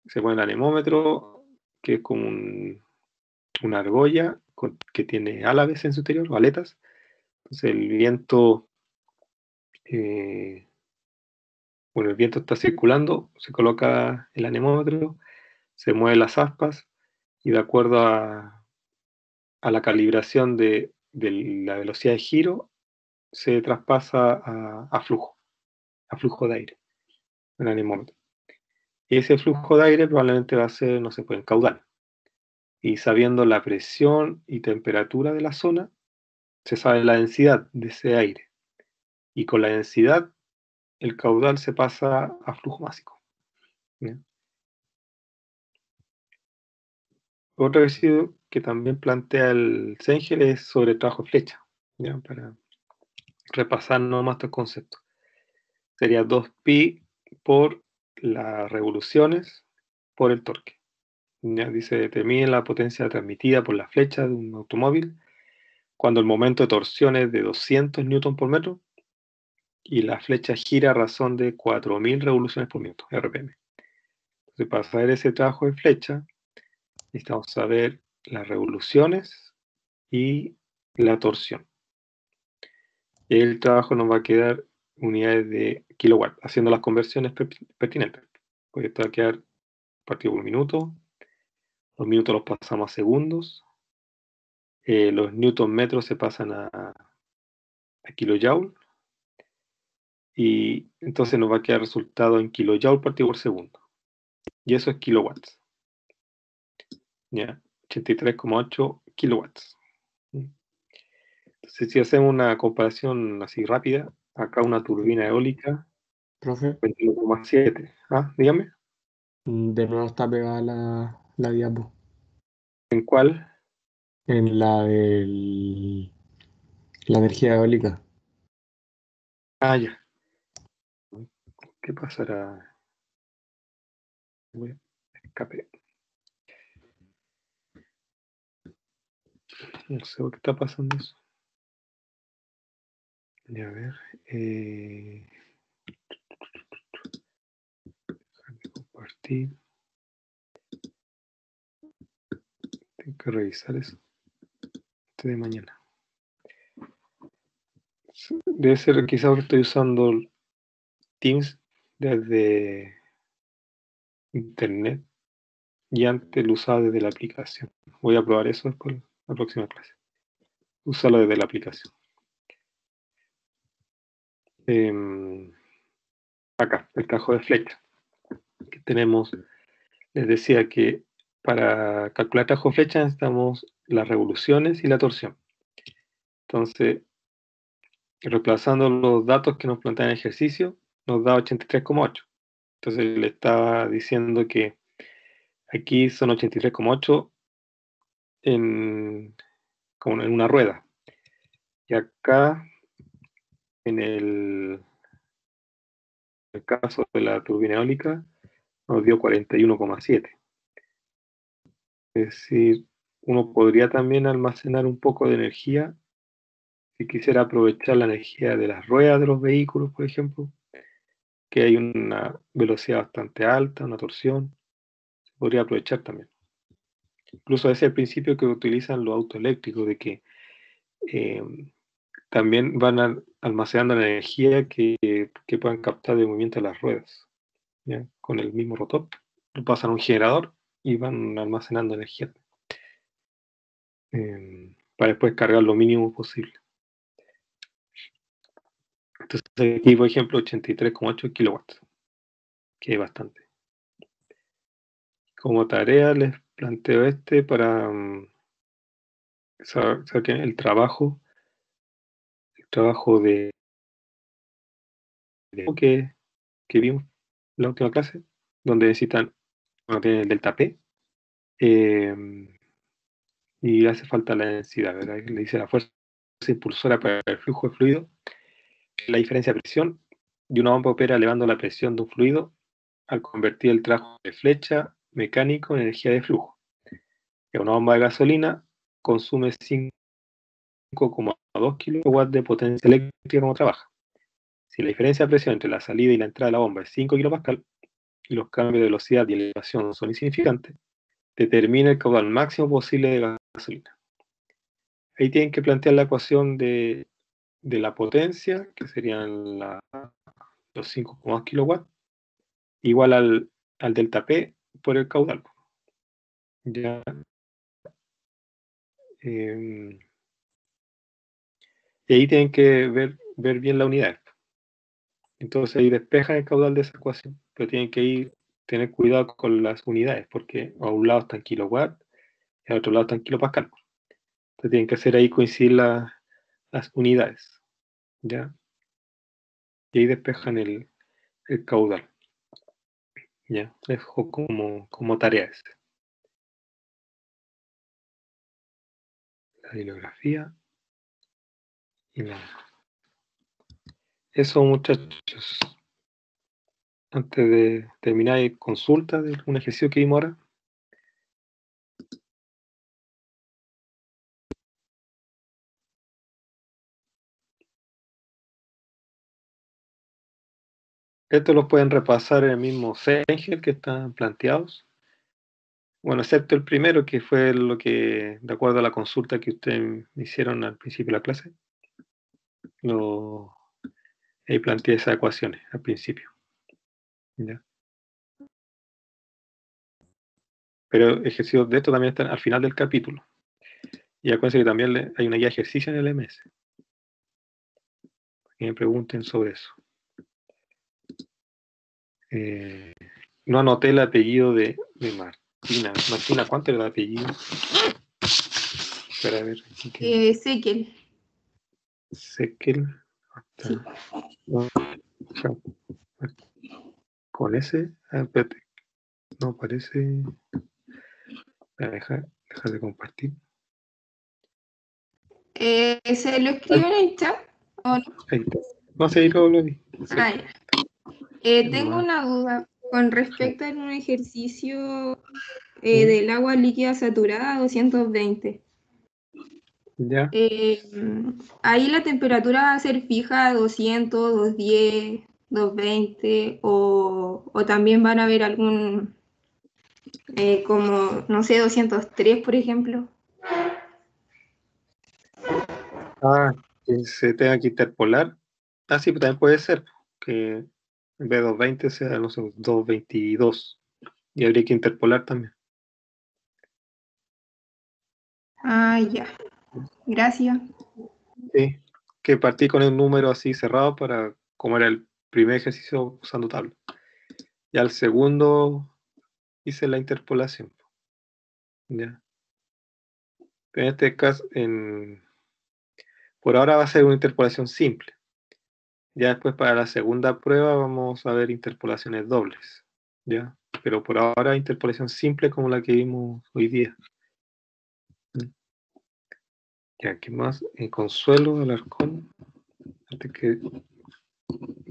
Se pone el anemómetro, que es como una argolla que tiene álabes en su interior, o aletas. Entonces el viento, el viento está circulando, se coloca el anemómetro, se mueven las aspas y de acuerdo a la calibración de la velocidad de giro, se traspasa a flujo de aire, el anemómetro. Y ese flujo de aire probablemente va a ser, no sé, pues en caudal. Y sabiendo la presión y temperatura de la zona, se sabe la densidad de ese aire. Y con la densidad, el caudal se pasa a flujo másico. ¿Bien? Otro ejercicio que también plantea el Sengel es sobre el trabajo de flecha, ¿ya? Para repasar nomás estos conceptos. Sería 2pi por las revoluciones por el torque. ¿Ya? Dice, determine la potencia transmitida por la flecha de un automóvil cuando el momento de torsión es de 200 newton por metro y la flecha gira a razón de 4000 revoluciones por minuto, RPM. Entonces, para saber ese trabajo de flecha, necesitamos saber las revoluciones y la torsión. Y el trabajo nos va a quedar unidades de kilowatt, haciendo las conversiones pertinentes. Porque esto va a quedar partido por minuto, los minutos los pasamos a segundos, los newton metros se pasan a kilojoule, y entonces nos va a quedar resultado en kilojoule partido por segundo. Y eso es kilowatts. ¿Ya? 83,8 kilowatts. Entonces, si hacemos una comparación así rápida, acá una turbina eólica, Profe, 21,7. Ah, dígame. de nuevo está pegada la diapo. ¿En cuál? En la energía eólica. Ah, ya. ¿Qué pasará? Escape. No sé por qué está pasando eso. Ya, a ver. Déjame compartir. Tengo que revisar eso. Este de mañana. Debe ser quizás que estoy usando Teams desde internet y antes lo usaba desde la aplicación. Voy a probar eso después la próxima clase. Úsalo desde la aplicación. Acá, el tajo de flecha. Que tenemos, les decía que para calcular tajo de flecha necesitamos las revoluciones y la torsión. Entonces, reemplazando los datos que nos plantean el ejercicio, nos da 83,8. Entonces le estaba diciendo que aquí son 83,8 como en una rueda. Y acá, en el caso de la turbina eólica, nos dio 41,7. Es decir, uno podría también almacenar un poco de energía si quisiera aprovechar la energía de las ruedas de los vehículos, por ejemplo, que hay una velocidad bastante alta, una torsión, se podría aprovechar también. Incluso ese es el principio que utilizan los autos eléctricos, de que también van almacenando la energía que puedan captar del movimiento de las ruedas, ¿ya? Con el mismo rotor, lo pasan a un generador y van almacenando energía para después cargar lo mínimo posible. Entonces aquí, por ejemplo, 83,8 kilowatts, que es bastante. Como tarea les planteo para saber que el trabajo que vimos en la última clase, donde necesitan, tienen el delta P, y hace falta la densidad, ¿verdad? Le dice la fuerza impulsora para el flujo de fluido la diferencia de presión y una bomba opera elevando la presión de un fluido al convertir el trabajo de flecha mecánico en energía de flujo. Que una bomba de gasolina consume 5,2 kilowatts de potencia eléctrica como trabaja. Si la diferencia de presión entre la salida y la entrada de la bomba es 5 kilopascal y los cambios de velocidad y elevación son insignificantes, determina el caudal máximo posible de gasolina. Ahí tienen que plantear la ecuación de la potencia, que serían los 5,2 kilowatts, igual al delta P por el caudal. Ya, y ahí tienen que ver bien la unidad. Entonces ahí despejan el caudal de esa ecuación, pero tienen que tener cuidado con las unidades, porque a un lado están kilowatts y al otro lado están kilopascal. Entonces tienen que hacer ahí coincidir las unidades. ¿Ya? Y ahí despejan el caudal. ¿Ya? Les dejo como tareas. La bibliografía y nada. Eso, muchachos. Antes de terminar, hay consulta de un ejercicio que vimos ahora. Estos los pueden repasar en el mismo Fengel que están planteados. Bueno, excepto el primero, que fue lo que, de acuerdo a la consulta que ustedes me hicieron al principio de la clase, ahí planteé esas ecuaciones al principio. ¿Ya? Pero ejercicios de esto también están al final del capítulo. Y acuérdense que también hay una guía de ejercicio en el MS. Que me pregunten sobre eso. No anoté el apellido de Martina. Martina, ¿cuánto era el apellido? Espera a ver. Sequel. Sequel. Sí. Con ese. Espérate. No parece. Deja de compartir. ¿Se lo escriben en el chat o no? Ahí está. No sé, ahí lo vi. Ah, ya. Tengo una duda con respecto a un ejercicio del agua líquida saturada 220. Ya. Ahí la temperatura va a ser fija a 200, 210, 220 o también van a haber algún, como, no sé, 203, por ejemplo. Que se tenga que interpolar. Sí, pero también puede ser que en vez de 220 sea, no sé, 222. Y habría que interpolar también. Ah, ya. Gracias. Sí, que partí con un número así cerrado para, como era el primer ejercicio usando tabla. Y al segundo hice la interpolación. Ya. En este caso, por ahora va a ser una interpolación simple. Ya después para la segunda prueba vamos a ver interpolaciones dobles. ¿Ya? Pero por ahora interpolación simple como la que vimos hoy día. Ya, ¿qué más? Consuelo Alarcón, antes que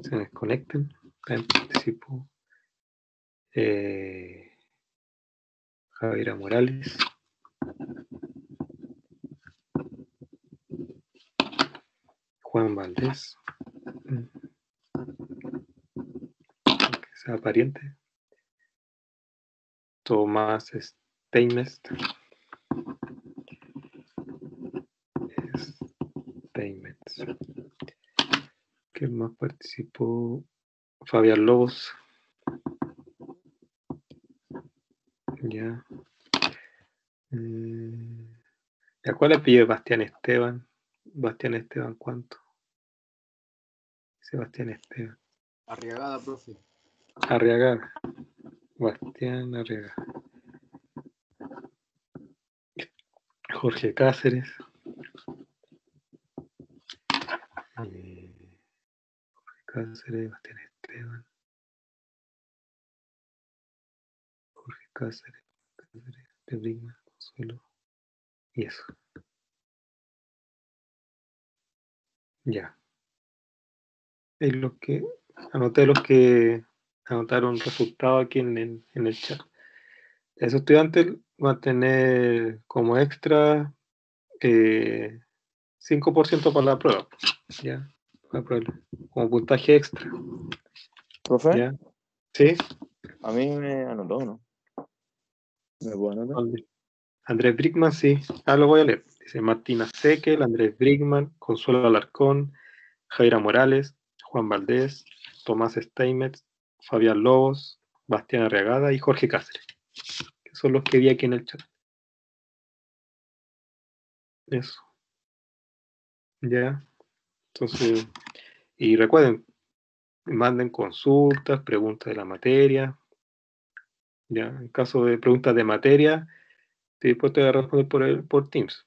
se desconecten, también participó Javiera Morales. Juan Valdés, que sea pariente. Tomás Steinmetz. ¿Quién más participó? Fabián Lobos. Ya. ¿A cuál le pide Bastián Esteban? Bastián Esteban, ¿cuánto? Sebastián Esteban. Arriagada, profe. Arriagada. Bastián Arriagada. Jorge Cáceres. Jorge Cáceres, Bastián Esteban. Jorge Cáceres, Pedrigna, Consuelo. Y eso. Ya. en los que anoté los que anotaron resultados aquí en el chat. Esos estudiantes van a tener como extra 5% para la prueba, ¿ya? Como puntaje extra, ¿Profe? ¿ya? ¿Sí? A mí me anotó, ¿no? ¿Me puedo anotar? Andrés Brickman, sí. Lo voy a leer. Dice Martina Sequel, Andrés Brickman, Consuelo Alarcón, Jaira Morales, Juan Valdés, Tomás Steinmetz, Fabián Lobos, Bastián Arriagada y Jorge Cáceres, que son los que vi aquí en el chat. Eso. Ya. Entonces, y recuerden, manden consultas, preguntas de la materia. Ya, en caso de preguntas de materia, después te voy a responder por Teams.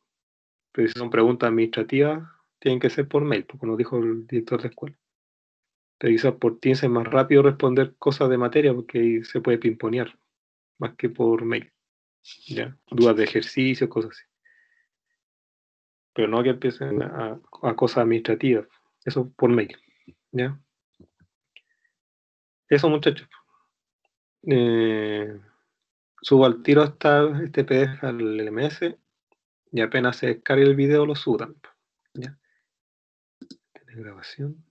Pero si son preguntas administrativas, tienen que ser por mail, porque nos dijo el director de escuela. Pero quizás por Teams es más rápido responder cosas de materia, porque ahí se puede pimponear, más que por mail. ¿Ya? Dudas de ejercicio, cosas así. Pero no que empiecen a cosas administrativas. Eso por mail. ¿Ya? Eso, muchachos. Subo al tiro hasta este PDF al LMS y apenas se descargue el video lo suban. ¿Ya? Tiene grabación.